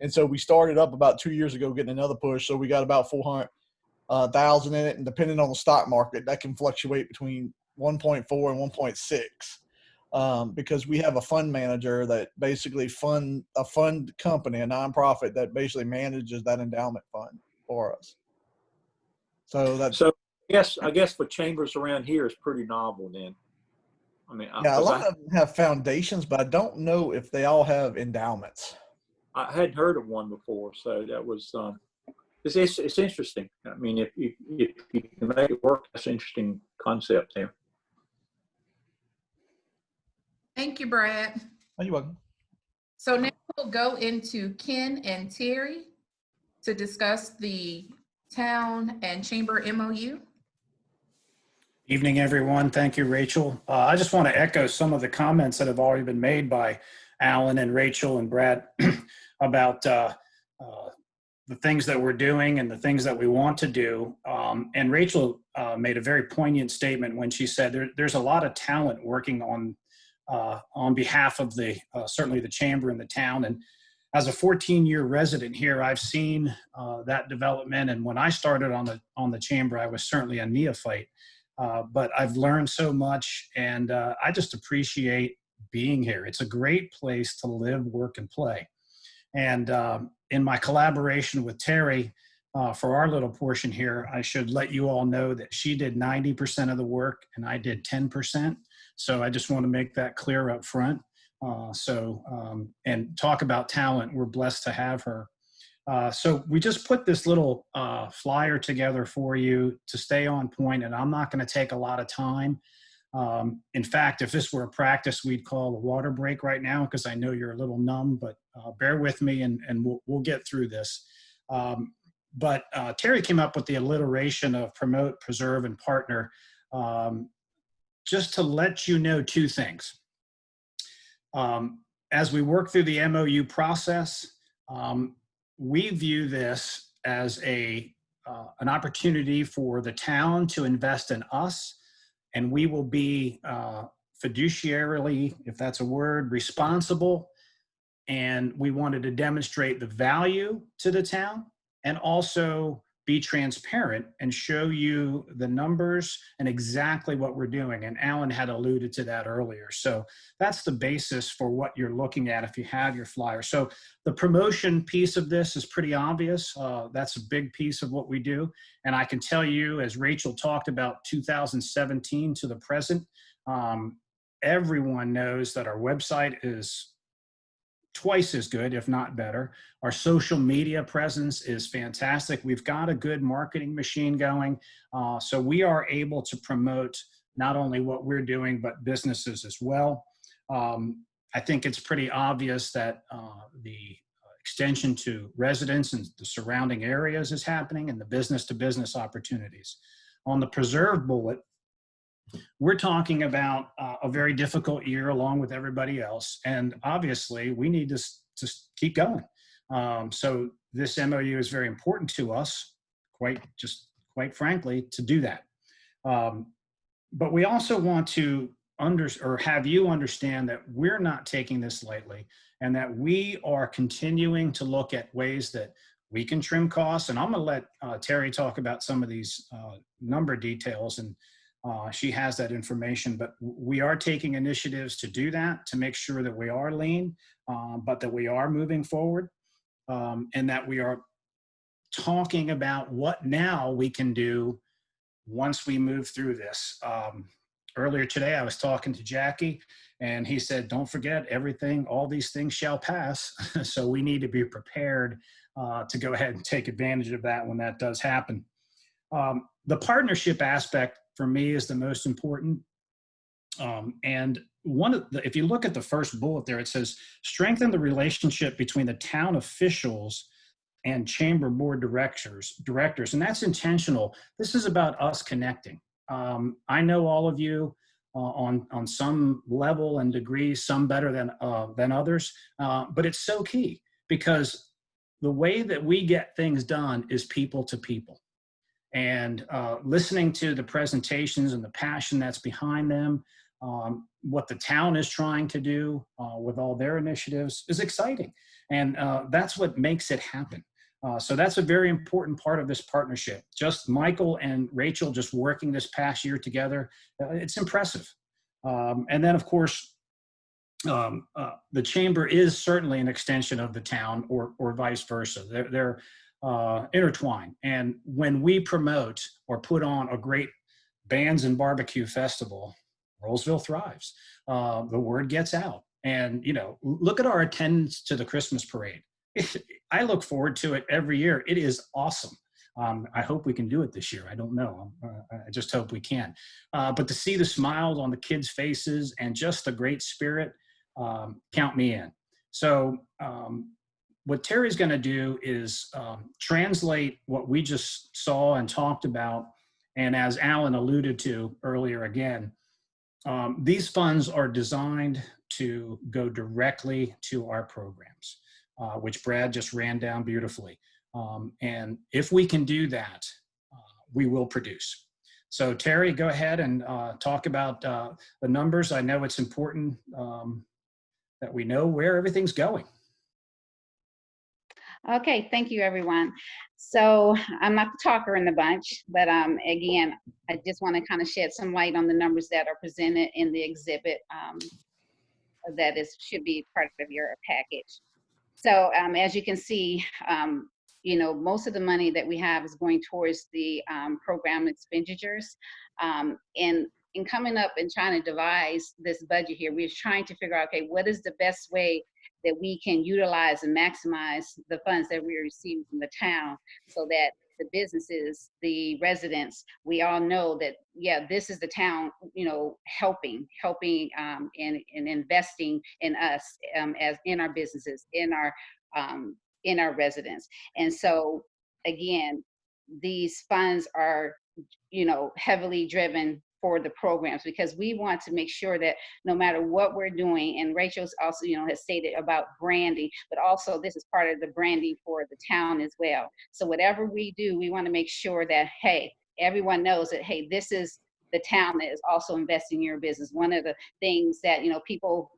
And so we started up about 2 years ago getting another push. So we got about 400,000 in it, and depending on the stock market, that can fluctuate between 1.4 and 1.6. Because we have a fund manager that basically a fund company, a nonprofit that basically manages that endowment fund for us. So I guess for chambers around here is pretty novel then. I mean, yeah, a lot of them have foundations, but I don't know if they all have endowments. I hadn't heard of one before, so that was it's interesting. I mean, if you can make it work, that's an interesting concept there. Thank you, Brad. Oh, you're welcome. So now we'll go into Ken and Terry to discuss the town and chamber MOU. Evening, everyone. Thank you, Rachel. I just want to echo some of the comments that have already been made by Alan and Rachel and Brad about the things that we're doing and the things that we want to do. And Rachel made a very poignant statement when she said there's a lot of talent working on behalf of the certainly the chamber and the town. And as a 14-year resident here, I've seen that development. And when I started on the chamber, I was certainly a neophyte, but I've learned so much, and I just appreciate being here. It's a great place to live, work, and play. And in my collaboration with Terry for our little portion here, I should let you all know that she did 90% of the work and I did 10%. So I just want to make that clear up front. And talk about talent, we're blessed to have her. So we just put this little flyer together for you to stay on point, and I'm not going to take a lot of time. In fact, if this were a practice, we'd call a water break right now, because I know you're a little numb, but bear with me and we'll get through this. But Terry came up with the alliteration of promote, preserve, and partner, just to let you know two things. As we work through the MOU process, we view this as an opportunity for the town to invest in us, and we will be fiduciarily, if that's a word, responsible. And we wanted to demonstrate the value to the town and also be transparent and show you the numbers and exactly what we're doing. And Alan had alluded to that earlier. So that's the basis for what you're looking at if you have your flyer. So the promotion piece of this is pretty obvious. That's a big piece of what we do. And I can tell you, as Rachel talked about 2017 to the present, everyone knows that our website is twice as good, if not better. Our social media presence is fantastic. We've got a good marketing machine going. So we are able to promote not only what we're doing, but businesses as well. I think it's pretty obvious that the extension to residents and the surrounding areas is happening, and the business-to-business opportunities. On the preserve bullet, we're talking about a very difficult year along with everybody else. And obviously we need to keep going. So this MOU is very important to us, quite frankly, to do that. But we also want to have you understand that we're not taking this lightly, and that we are continuing to look at ways that we can trim costs. And I'm going to let Terry talk about some of these number details, and she has that information, but we are taking initiatives to do that, to make sure that we are lean, but that we are moving forward, and that we are talking about what now we can do once we move through this. Earlier today, I was talking to Jackie, and he said, don't forget everything, all these things shall pass. So we need to be prepared to go ahead and take advantage of that when that does happen. The partnership aspect for me is the most important. And if you look at the first bullet there, it says, strengthen the relationship between the town officials and chamber board directors. And that's intentional. This is about us connecting. I know all of you on some level and degree, some better than others, but it's so key, because the way that we get things done is people to people. And listening to the presentations and the passion that's behind them, what the town is trying to do with all their initiatives is exciting. And that's what makes it happen. So that's a very important part of this partnership. Just Michael and Rachel just working this past year together, it's impressive. And then, of course, the chamber is certainly an extension of the town, or vice versa. They're intertwined. And when we promote or put on a great bands and barbecue festival, Roseville thrives. The word gets out. And, look at our attendance to the Christmas parade. I look forward to it every year. It is awesome. I hope we can do it this year. I don't know. I just hope we can. But to see the smiles on the kids' faces and just the great spirit, count me in. So what Terry's going to do is translate what we just saw and talked about. And as Alan alluded to earlier again, these funds are designed to go directly to our programs, which Brad just ran down beautifully. And if we can do that, we will produce. So Terry, go ahead and talk about the numbers. I know it's important that we know where everything's going. Okay, thank you, everyone. So I'm not the talker in the bunch, but again, I just want to kind of shed some light on the numbers that are presented in the exhibit that should be part of your package. So as you can see, you know, most of the money that we have is going towards the program expenditures. And in coming up and trying to devise this budget here, we're trying to figure out, okay, what is the best way that we can utilize and maximize the funds that we're receiving from the town so that the businesses, the residents, we all know that, yeah, this is the town, you know, helping and investing in us as in our businesses, in our residents. And so again, these funds are, you know, heavily driven for the programs because we want to make sure that no matter what we're doing, and Rachel's also, you know, has stated about branding, but also this is part of the branding for the town as well. So whatever we do, we want to make sure that, hey, everyone knows that, hey, this is the town that is also investing in your business. One of the things that, you know, people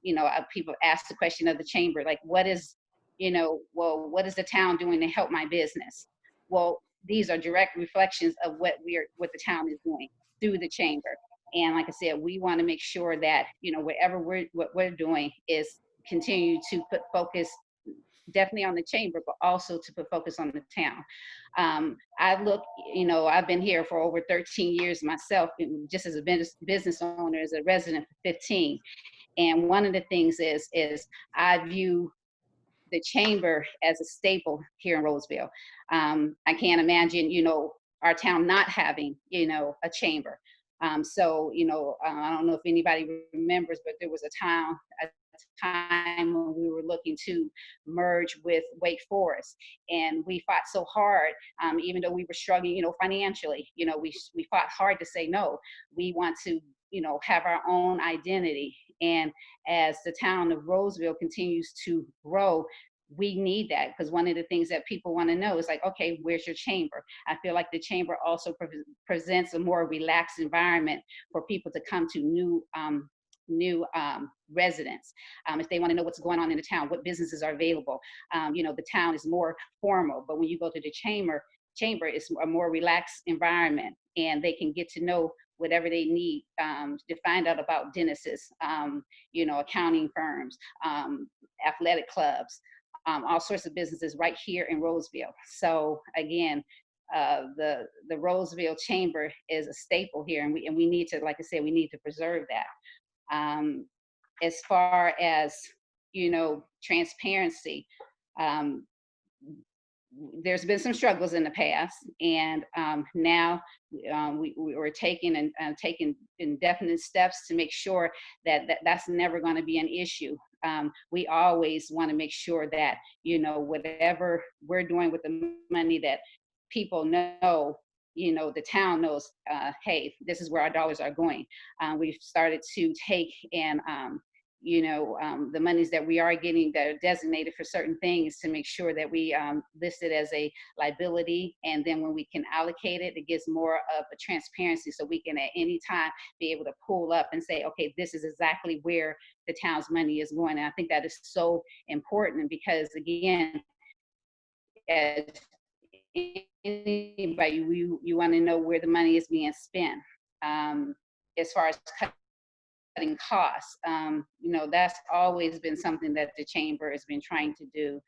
ask the question of the chamber, like, what is, you know, well, what is the town doing to help my business? Well, these are direct reflections of what the town is doing through the chamber. And like I said, we want to make sure that, you know, what we're doing is continue to put focus definitely on the chamber, but also to put focus on the town. You know, I've been here for over 13 years myself, just as a business owner, as a resident for 15. And one of the things is I view the chamber as a staple here in Roseville. I can't imagine, you know, our town not having, you know, a chamber. So, you know, I don't know if anybody remembers, but there was a time when we were looking to merge with Wake Forest, and we fought so hard, even though we were struggling, you know, financially. You know, we fought hard to say no. We want to, you know, have our own identity. And as the town of Roseville continues to grow, we need that, because one of the things that people want to know is like, okay, where's your chamber? I feel like the chamber also presents a more relaxed environment for people to come to new residents. If they want to know what's going on in the town, what businesses are available. You know, the town is more formal, but when you go to the chamber is a more relaxed environment, and they can get to know whatever they need to find out about dentists, you know, accounting firms, athletic clubs, all sorts of businesses right here in Roseville. So again, the Roseville Chamber is a staple here, and we need to, like I said, we need to preserve that. As far as, you know, transparency, there's been some struggles in the past, and now we're taking indefinite steps to make sure that that's never going to be an issue. We always want to make sure that, you know, whatever we're doing with the money, that people know, you know, the town knows, hey, this is where our dollars are going. We've started to take and you know, the monies that we are getting that are designated for certain things, to make sure that we list it as a liability. And then when we can allocate it, it gives more of a transparency, so we can at any time be able to pull up and say, okay, this is exactly where the town's money is going. And I think that is so important, because again, as anybody, you want to know where the money is being spent. As far as cutting costs, you know, that's always been something that the chamber has been trying to do,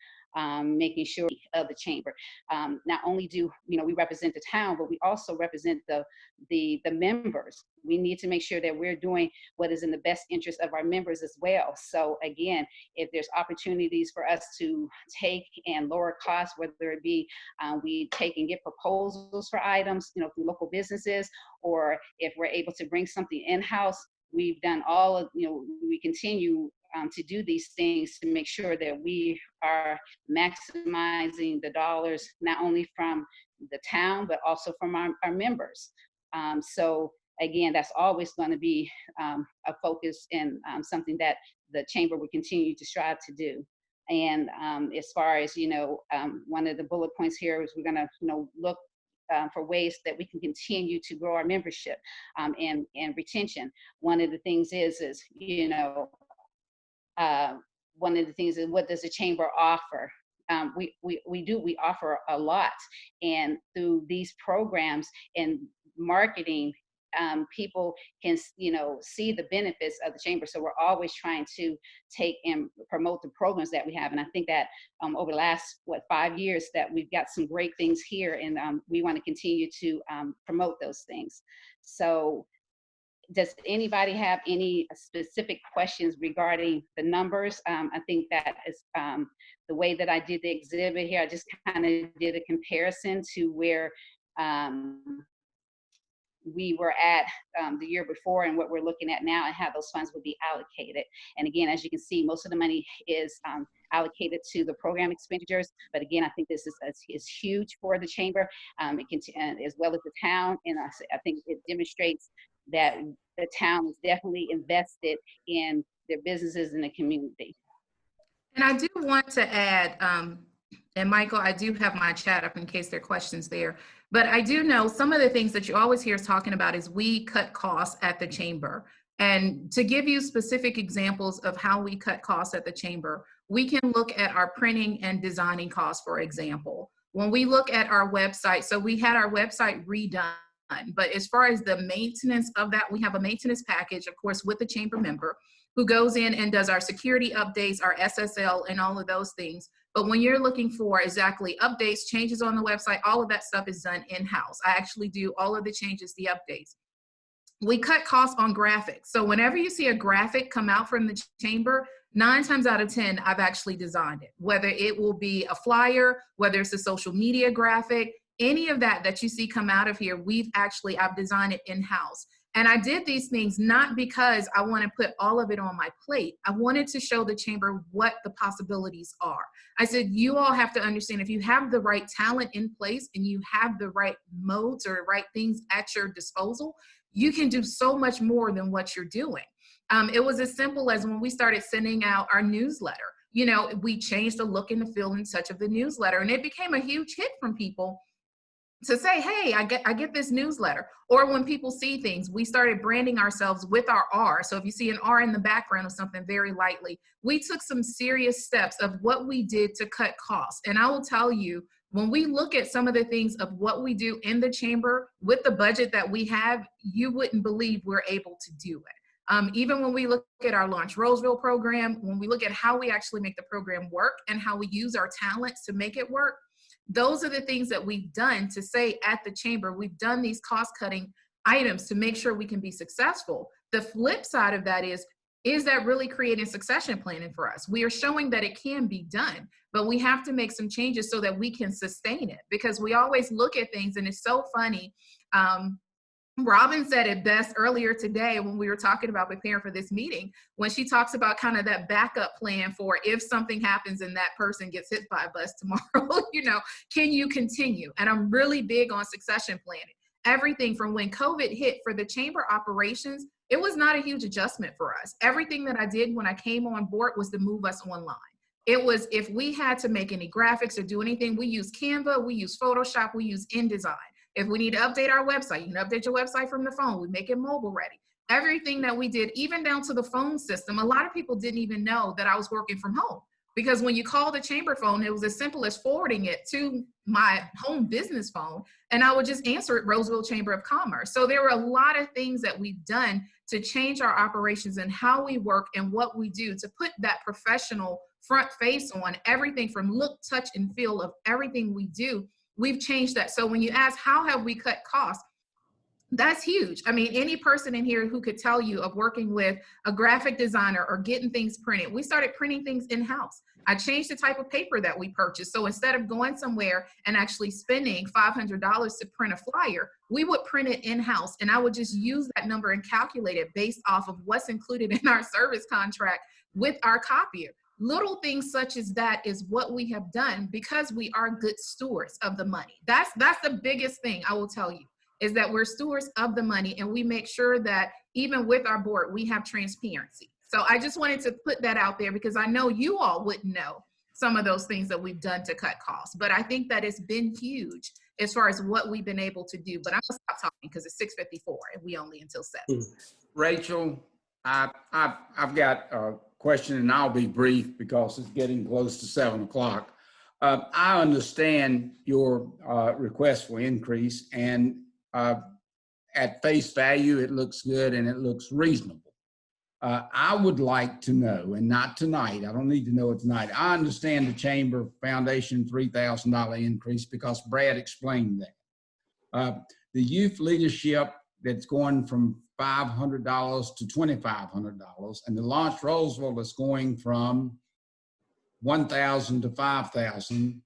making sure of the chamber. Not only do, you know, we represent the town, but we also represent the members. We need to make sure that we're doing what is in the best interest of our members as well. So again, if there's opportunities for us to take and lower costs, whether it be we take and get proposals for items, you know, from local businesses, or if we're able to bring something in-house, we've done all of, you know, we continue to do these things to make sure that we are maximizing the dollars, not only from the town, but also from our members. So again, that's always going to be a focus, and something that the chamber will continue to strive to do. And as far as, one of the bullet points here is we're going to, look for ways that we can continue to grow our membership and retention. One of the things is one of the things is, what does the chamber offer? We offer a lot, and through these programs and marketing, people can see the benefits of the chamber. So we're always trying to take and promote the programs that we have, and I think that over the last 5 years that we've got some great things here, and we want to continue to promote those things. So does anybody have any specific questions regarding the numbers? I think that is the way that I did the exhibit here. I just kind of did a comparison to where we were at the year before and what we're looking at now, and how those funds would be allocated. And again, as you can see, most of the money is allocated to the program expenditures. But again, I think this is huge for the chamber, as well as the town. And I think it demonstrates that the town is definitely invested in their businesses in the community. And I do want to add, and Michael, I do have my chat up in case there are questions there, but I do know some of the things that you always hear us talking about is we cut costs at the chamber. And to give you specific examples of how we cut costs at the chamber, we can look at our printing and designing costs, for example. When we look at our website, so we had our website redone, but as far as the maintenance of that, we have a maintenance package, of course, with the chamber member who goes in and does our security updates, our SSL, and all of those things. But when you're looking for exactly updates, changes on the website, all of that stuff is done in-house. I actually do all of the changes, the updates. We cut costs on graphics. So whenever you see a graphic come out from the chamber, 9 times out of 10, I've actually designed it. Whether it will be a flyer, whether it's a social media graphic, any of that you see come out of here, I've designed it in-house. And I did these things not because I want to put all of it on my plate. I wanted to show the chamber what the possibilities are. I said, you all have to understand, if you have the right talent in place and you have the right modes or right things at your disposal, you can do so much more than what you're doing. It was as simple as when we started sending out our newsletter. We changed the look and the feel and touch of the newsletter, and it became a huge hit from people to say, hey, I get this newsletter. Or when people see things, we started branding ourselves with our R. So if you see an R in the background of something very lightly, we took some serious steps of what we did to cut costs. And I will tell you, when we look at some of the things of what we do in the chamber with the budget that we have, you wouldn't believe we're able to do it. Even when we look at our Launch Roseville program, when we look at how we actually make the program work and how we use our talents to make it work, those are the things that we've done to say at the chamber, we've done these cost-cutting items to make sure we can be successful. The flip side of that is that really creating succession planning for us? We are showing that it can be done, but we have to make some changes so that we can sustain it, because we always look at things, and it's so funny. Robin said it best earlier today when we were talking about preparing for this meeting, when she talks about kind of that backup plan for if something happens and that person gets hit by a bus tomorrow, can you continue? And I'm really big on succession planning. Everything from when COVID hit for the chamber operations, it was not a huge adjustment for us. Everything that I did when I came on board was to move us online. It was, if we had to make any graphics or do anything, we use Canva, we use Photoshop, we use InDesign. If we need to update our website, you can update your website from the phone. We make it mobile ready. Everything that we did, even down to the phone system, a lot of people didn't even know that I was working from home, because when you call the chamber phone, it was as simple as forwarding it to my home business phone, and I would just answer it, Roseville Chamber of Commerce. So there were a lot of things that we've done to change our operations and how we work and what we do to put that professional front face on everything from look, touch, and feel of everything we do. We've changed that. So when you ask, how have we cut costs? That's huge. I mean, any person in here who could tell you of working with a graphic designer or getting things printed, we started printing things in-house. I changed the type of paper that we purchased. So instead of going somewhere and actually spending $500 to print a flyer, we would print it in-house, and I would just use that number and calculate it based off of what's included in our service contract with our copier. Little things such as that is what we have done because we are good stewards of the money. That's the biggest thing I will tell you, is that we're stewards of the money, and we make sure that even with our board, we have transparency. So I just wanted to put that out there because I know you all wouldn't know some of those things that we've done to cut costs. But I think that it's been huge as far as what we've been able to do. But I'm gonna stop talking because it's 6:54 and we only until 7. Rachel, I've got a question, and I'll be brief because it's getting close to 7 o'clock. I understand your request for increase, and at face value, it looks good and it looks reasonable. I would like to know, and not tonight, I don't need to know it tonight. I understand the Chamber Foundation $3,000 increase because Brad explained that. The youth leadership that's going from $500 to $2,500, and the Launch Roseville that's going from $1,000 to $5,000.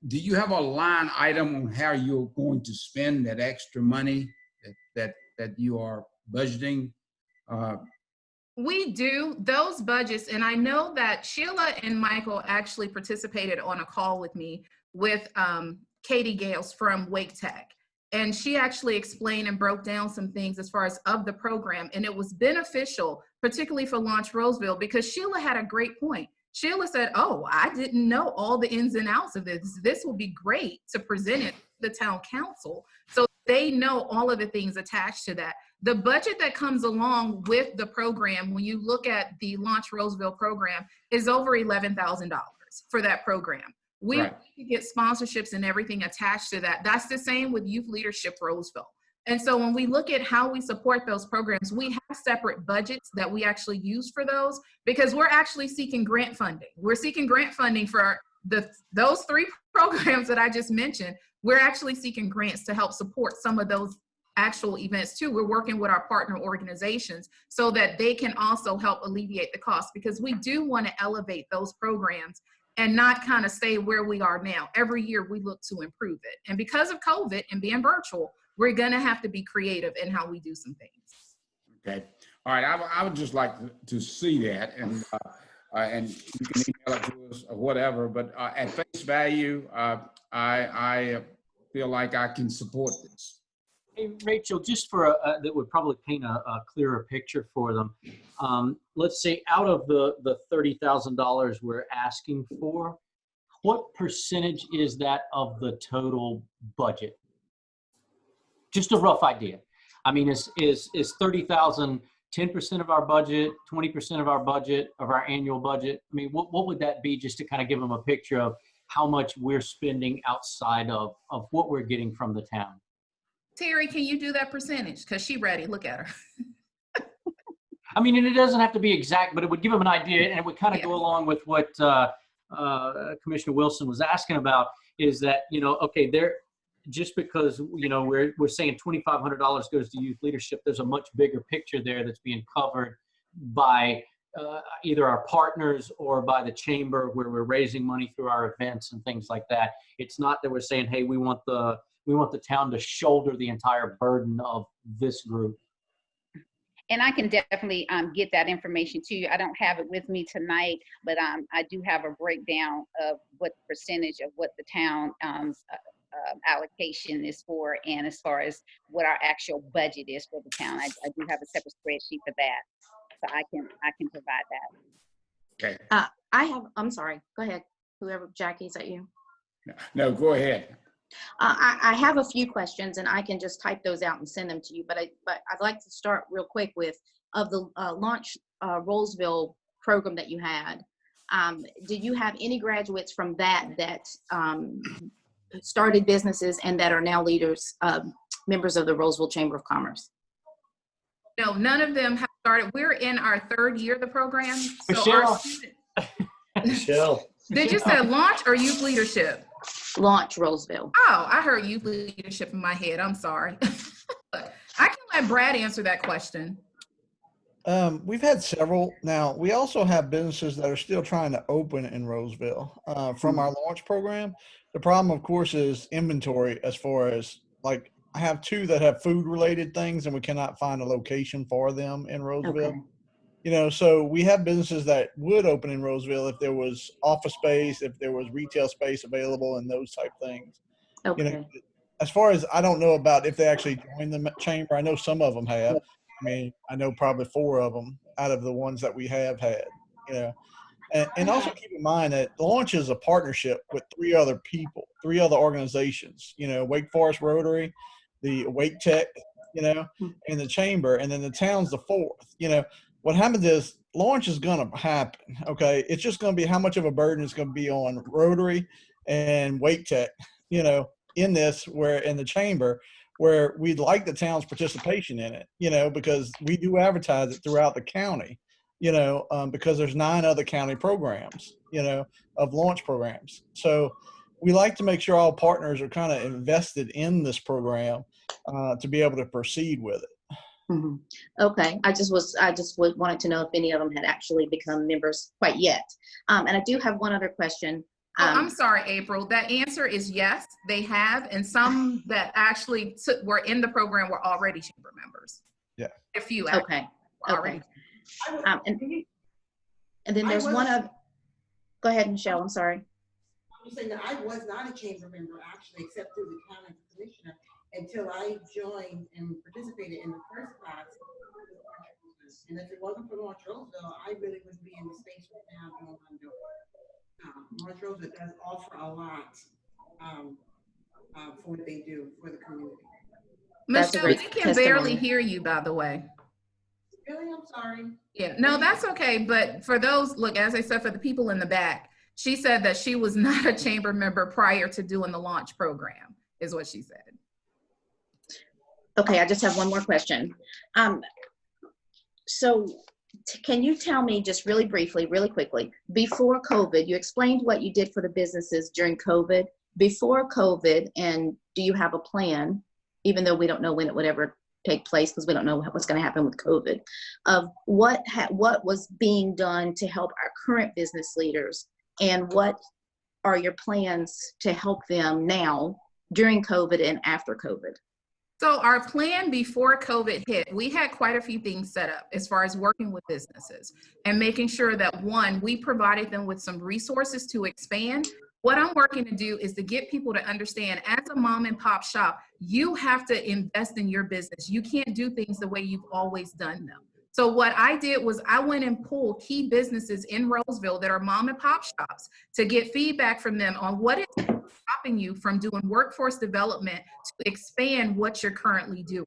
Do you have a line item on how you're going to spend that extra money that you are budgeting? We do those budgets, and I know that Sheila and Michael actually participated on a call with me with Katie Gales from Wake Tech. And she actually explained and broke down some things as far as of the program. And it was beneficial, particularly for Launch Roseville, because Sheila had a great point. Sheila said, oh, I didn't know all the ins and outs of this. This will be great to present it to the town council so they know all of the things attached to that. The budget that comes along with the program, when you look at the Launch Roseville program, is over $11,000 for that program. We Right. get sponsorships and everything attached to that. That's the same with Youth Leadership Roseville. And so when we look at how we support those programs, we have separate budgets that we actually use for those, because we're actually seeking grant funding. We're seeking grant funding for those 3 programs that I just mentioned. We're actually seeking grants to help support some of those actual events too. We're working with our partner organizations so that they can also help alleviate the cost, because we do want to elevate those programs and not kind of stay where we are now. Every year we look to improve it. And because of COVID and being virtual, we're gonna have to be creative in how we do some things. Okay. All right. I would just like to see that, and you can email it to us or whatever. But at face value, I feel like I can support this. Hey, Rachel, just for that would probably paint a clearer picture for them. Let's say out of the $30,000 we're asking for, what percentage is that of the total budget? Just a rough idea. I mean, is 30,000 10% of our budget, 20% of our budget, of our annual budget? I mean, what would that be, just to kind of give them a picture of how much we're spending outside of what we're getting from the town? Terry, can you do that percentage? Because she ready. Look at her. I mean, and it doesn't have to be exact, but it would give them an idea, and it would kind of go along with what Commissioner Wilson was asking about, is that, you know, okay, just because, you know, we're saying $2,500 goes to youth leadership, there's a much bigger picture there that's being covered by either our partners or by the chamber, where we're raising money through our events and things like that. It's not that we're saying, hey, we want the town to shoulder the entire burden of this group. And I can definitely get that information to you. I don't have it with me tonight, but I do have a breakdown of what percentage of what the town allocation is for, and as far as what our actual budget is for the town. I do have a separate spreadsheet for that, so I can provide that. Okay. I'm sorry, go ahead. Whoever, Jackie, is that you? No, go ahead. I have a few questions, and I can just type those out and send them to you. But I'd like to start real quick with, of the Launch Rolesville program that you had. Did you have any graduates from that started businesses and that are now leaders, members of the Roseville Chamber of Commerce? No, none of them have started. We're in our 3rd year of the program. So Michelle. Michelle. Did you say launch or youth leadership? Launch Roseville. Oh, I heard youth leadership in my head. I'm sorry. I can let Brad answer that question. We've had several. Now, we also have businesses that are still trying to open in Roseville from our launch program. The problem, of course, is inventory, as far as, like, I have 2 that have food related things and we cannot find a location for them in Roseville. Okay. You know, so we have businesses that would open in Roseville if there was office space, if there was retail space available, and those type things. Okay. You know, as far as, I don't know about if they actually joined the chamber. I know some of them have. I mean, I know probably 4 of them out of the ones that we have had, you know. And also keep in mind that Launch is a partnership with 3 other people, 3 other organizations, you know, Wake Forest Rotary, the Wake Tech, you know, and the Chamber, and then the town's the 4th. You know, what happens is Launch is going to happen, okay? It's just going to be how much of a burden it's going to be on Rotary and Wake Tech, you know, in this, where in the Chamber, where we'd like the town's participation in it, you know, because we do advertise it throughout the county, you know, because there's 9 other county programs, you know, of launch programs. So we like to make sure all partners are kind of invested in this program to be able to proceed with it. Mhm. Okay, I just wanted to know if any of them had actually become members quite yet. And I do have one other question. I'm sorry, April. That answer is yes, they have, and some that actually were in the program were already chamber members. Yeah. A few. Okay. Already. And then there's one of. Go ahead, Michelle. I'm sorry. I'm saying that I was not a chamber member actually, except through the county commissioner, until I joined and participated in the first class. And if it wasn't for Launch Roseville, I really wouldn't be in the space right now doing what I'm doing. Launch Roseville does offer a lot for what they do for the community. Michelle, we can barely hear you, by the way. Really? I'm sorry. Yeah, no, that's okay. But for those, look, as I said, for the people in the back, she said that she was not a chamber member prior to doing the launch program, is what she said. Okay, I just have one more question. So can you tell me just really briefly, really quickly, before COVID, you explained what you did for the businesses during COVID, before COVID, and do you have a plan, even though we don't know when it would ever take place because we don't know what's going to happen with COVID, of what was being done to help our current business leaders, and what are your plans to help them now during COVID and after COVID? So our plan before COVID hit, we had quite a few things set up as far as working with businesses and making sure that, one, we provided them with some resources to expand. What I'm working to do is to get people to understand, as a mom and pop shop, you have to invest in your business. You can't do things the way you've always done them. So what I did was I went and pulled key businesses in Roseville that are mom and pop shops to get feedback from them on what is stopping you from doing workforce development to expand what you're currently doing.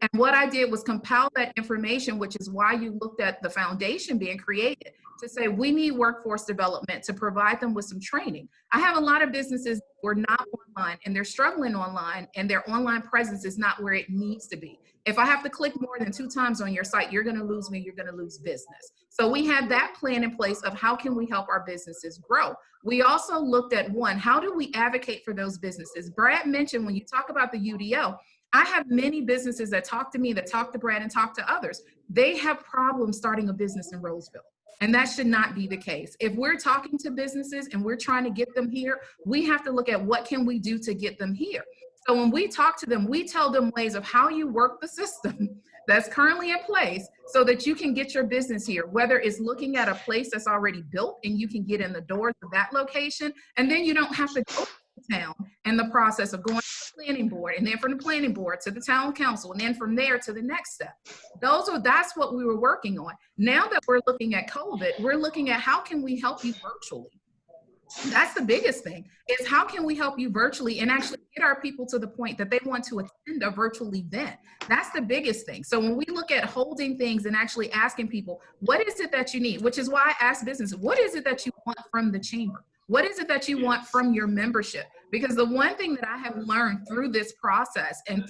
And what I did was compile that information, which is why you looked at the foundation being created, to say we need workforce development to provide them with some training. I have a lot of businesses who are not online and they're struggling online, and their online presence is not where it needs to be. If I have to click more than 2 times on your site, you're going to lose me, you're going to lose business. So we had that plan in place of how can we help our businesses grow. We also looked at, one, how do we advocate for those businesses? Brad mentioned, when you talk about the UDO, I have many businesses that talk to me, that talk to Brad and talk to others. They have problems starting a business in Roseville. And that should not be the case. If we're talking to businesses and we're trying to get them here, we have to look at what can we do to get them here. So when we talk to them, we tell them ways of how you work the system that's currently in place so that you can get your business here, whether it's looking at a place that's already built and you can get in the doors of that location, and then you don't have to go to town and the process of going to the planning board, and then from the planning board to the town council, and then from there to the next step. That's what we were working on. Now that we're looking at COVID, we're looking at how can we help you virtually. That's the biggest thing, is how can we help you virtually and actually get our people to the point that they want to attend a virtual event. That's the biggest thing. So when we look at holding things and actually asking people, what is it that you need? Which is why I ask businesses, what is it that you want from the chamber? What is it that you want from your membership? Because the one thing that I have learned through this process and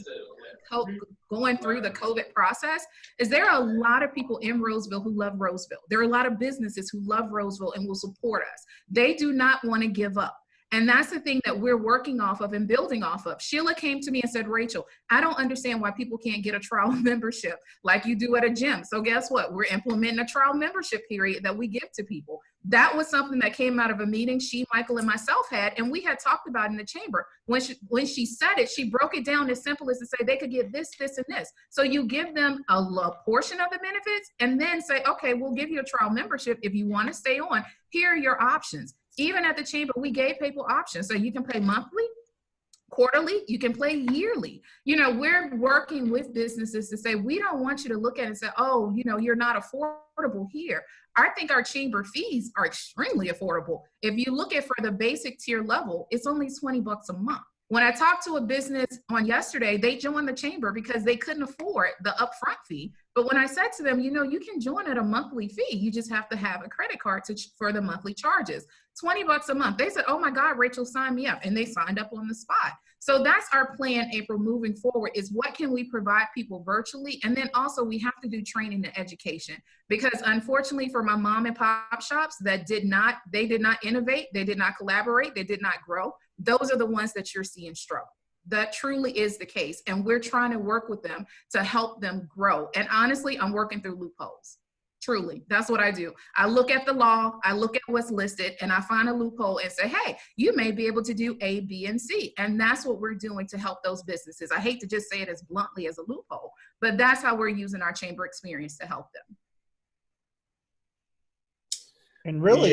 going through the COVID process is there are a lot of people in Roseville who love Roseville. There are a lot of businesses who love Roseville and will support us. They do not want to give up. And that's the thing that we're working off of and building off of. Sheila came to me and said, Rachel, I don't understand why people can't get a trial membership like you do at a gym. So guess what? We're implementing a trial membership period that we give to people. That was something that came out of a meeting she, Michael, and myself had, and we had talked about in the chamber. When she said it, she broke it down as simple as to say they could get this, this, and this. So you give them a portion of the benefits and then say, okay, we'll give you a trial membership. If you want to stay on, here are your options. Even at the chamber, we gave people options. So you can pay monthly, quarterly, you can pay yearly. You know, we're working with businesses to say, we don't want you to look at it and say, oh, you know, you're not affordable here. I think our chamber fees are extremely affordable. If you look at for the basic tier level, it's only $20 a month. When I talked to a business on yesterday, they joined the chamber because they couldn't afford the upfront fee. But when I said to them, you know, you can join at a monthly fee. You just have to have a credit card for the monthly charges. $20 a month. They said, oh my God, Rachel, sign me up. And they signed up on the spot. So that's our plan, April, moving forward, is what can we provide people virtually? And then also we have to do training and education, because unfortunately for my mom and pop shops that did not innovate, they did not collaborate, they did not grow. Those are the ones that you're seeing struggle. That truly is the case. And we're trying to work with them to help them grow. And honestly, I'm working through loopholes. Truly, that's what I do. I look at the law, I look at what's listed, and I find a loophole and say, hey, you may be able to do A, B, and C. And that's what we're doing to help those businesses. I hate to just say it as bluntly as a loophole, but that's how we're using our chamber experience to help them. And really,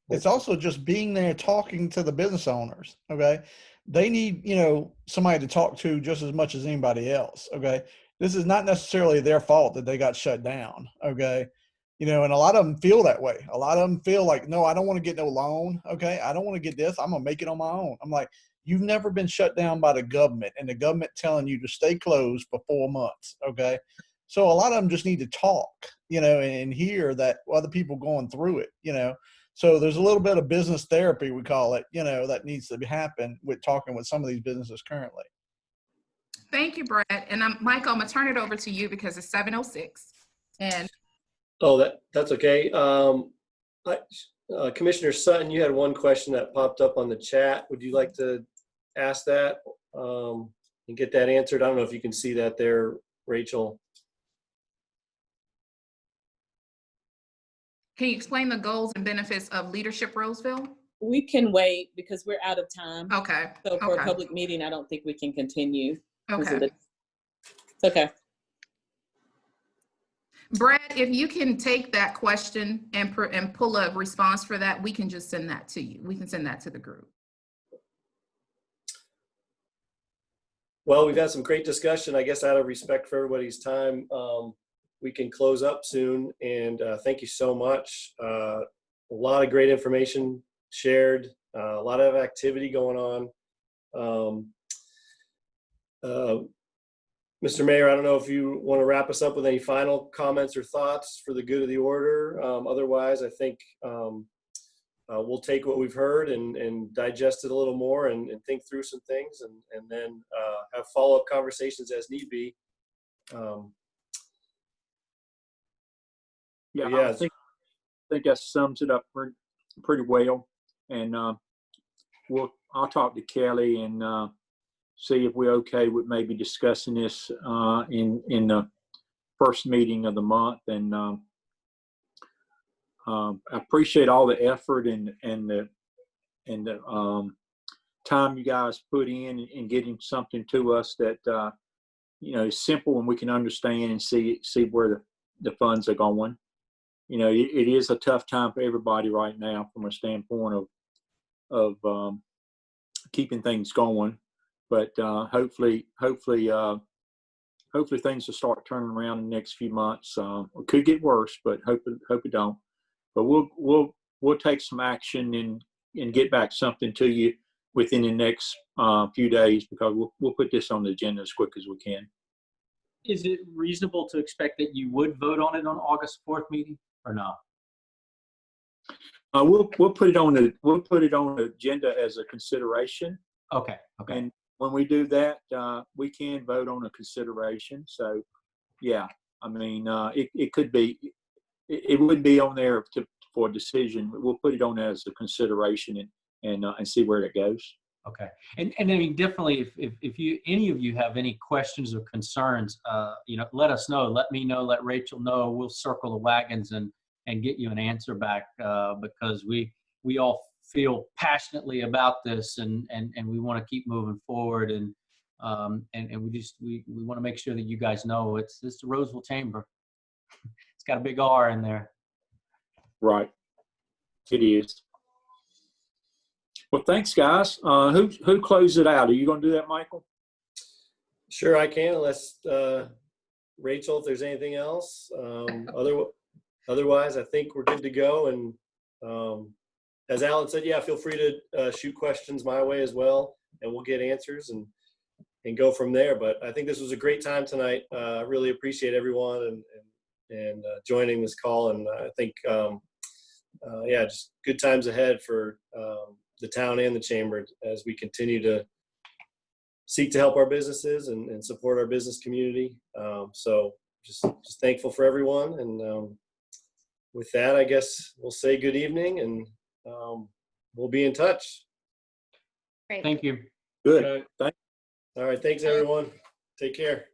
it's also just being there talking to the business owners, okay? They need, you know, somebody to talk to just as much as anybody else, okay? This is not necessarily their fault that they got shut down, okay? You know, and a lot of them feel that way. A lot of them feel like, no, I don't want to get no loan, okay? I don't want to get this. I'm going to make it on my own. I'm like, you've never been shut down by the government, and the government telling you to stay closed for 4 months, okay? So a lot of them just need to talk, you know, and hear that other people going through it, you know? So there's a little bit of business therapy, we call it, you know, that needs to happen with talking with some of these businesses currently. Thank you, Brad. And Michael, I'm gonna turn it over to you because it's 7:06. And that's okay. Commissioner Sutton, you had one question that popped up on the chat. Would you like to ask that and get that answered? I don't know if you can see that there, Rachel. Can you explain the goals and benefits of Leadership Roseville? We can wait because we're out of time. Okay. So for a public meeting, I don't think we can continue. Okay. It's okay. Brad, if you can take that question and pull a response for that, we can just send that to you. We can send that to the group. Well, we've had some great discussion. I guess out of respect for everybody's time, we can close up soon. And thank you so much. A lot of great information shared, a lot of activity going on. Mr. Mayor, I don't know if you want to wrap us up with any final comments or thoughts for the good of the order. Otherwise, I think we'll take what we've heard and digest it a little more and think through some things and then have follow-up conversations as need be. Yeah, yeah, I think that sums it up pretty well. And I'll talk to Kelly and see if we're okay with maybe discussing this in the first meeting of the month. And I appreciate all the effort and the time you guys put in getting something to us that you know is simple and we can understand and see where the funds are going. You know, it is a tough time for everybody right now from a standpoint of keeping things going. But hopefully things will start turning around in the next few months. It could get worse, but hope it don't. But we'll take some action and get back something to you within the next few days, because we'll put this on the agenda as quick as we can. Is it reasonable to expect that you would vote on it on August 4th meeting or not? We'll put it on the agenda as a consideration. Okay. And when we do that, we can vote on a consideration. So, yeah, I mean, it could be, it wouldn't be on there for a decision. We'll put it on as a consideration and see where it goes. Okay. And I mean, definitely, if any of you have any questions or concerns, you know, let us know. Let me know. Let Rachel know. We'll circle the wagons and get you an answer back because we all feel passionately about this and we want to keep moving forward and we want to make sure that you guys know it's the Roseville Chamber. It's got a big R in there. Right. It is. Well, thanks, guys. Who closed it out? Are you going to do that, Michael? Sure, I can, unless Rachel, if there's anything else. otherwise, I think we're good to go. And as Alan said, yeah, feel free to shoot questions my way as well, and we'll get answers and go from there. But I think this was a great time tonight. I really appreciate everyone and joining this call. And I think, yeah, just good times ahead for the town and the chamber as we continue to seek to help our businesses and support our business community. So just thankful for everyone. And with that, I guess we'll say good evening, and we'll be in touch. Great. Thank you. Good. Thank All right. Thanks, everyone. Take care.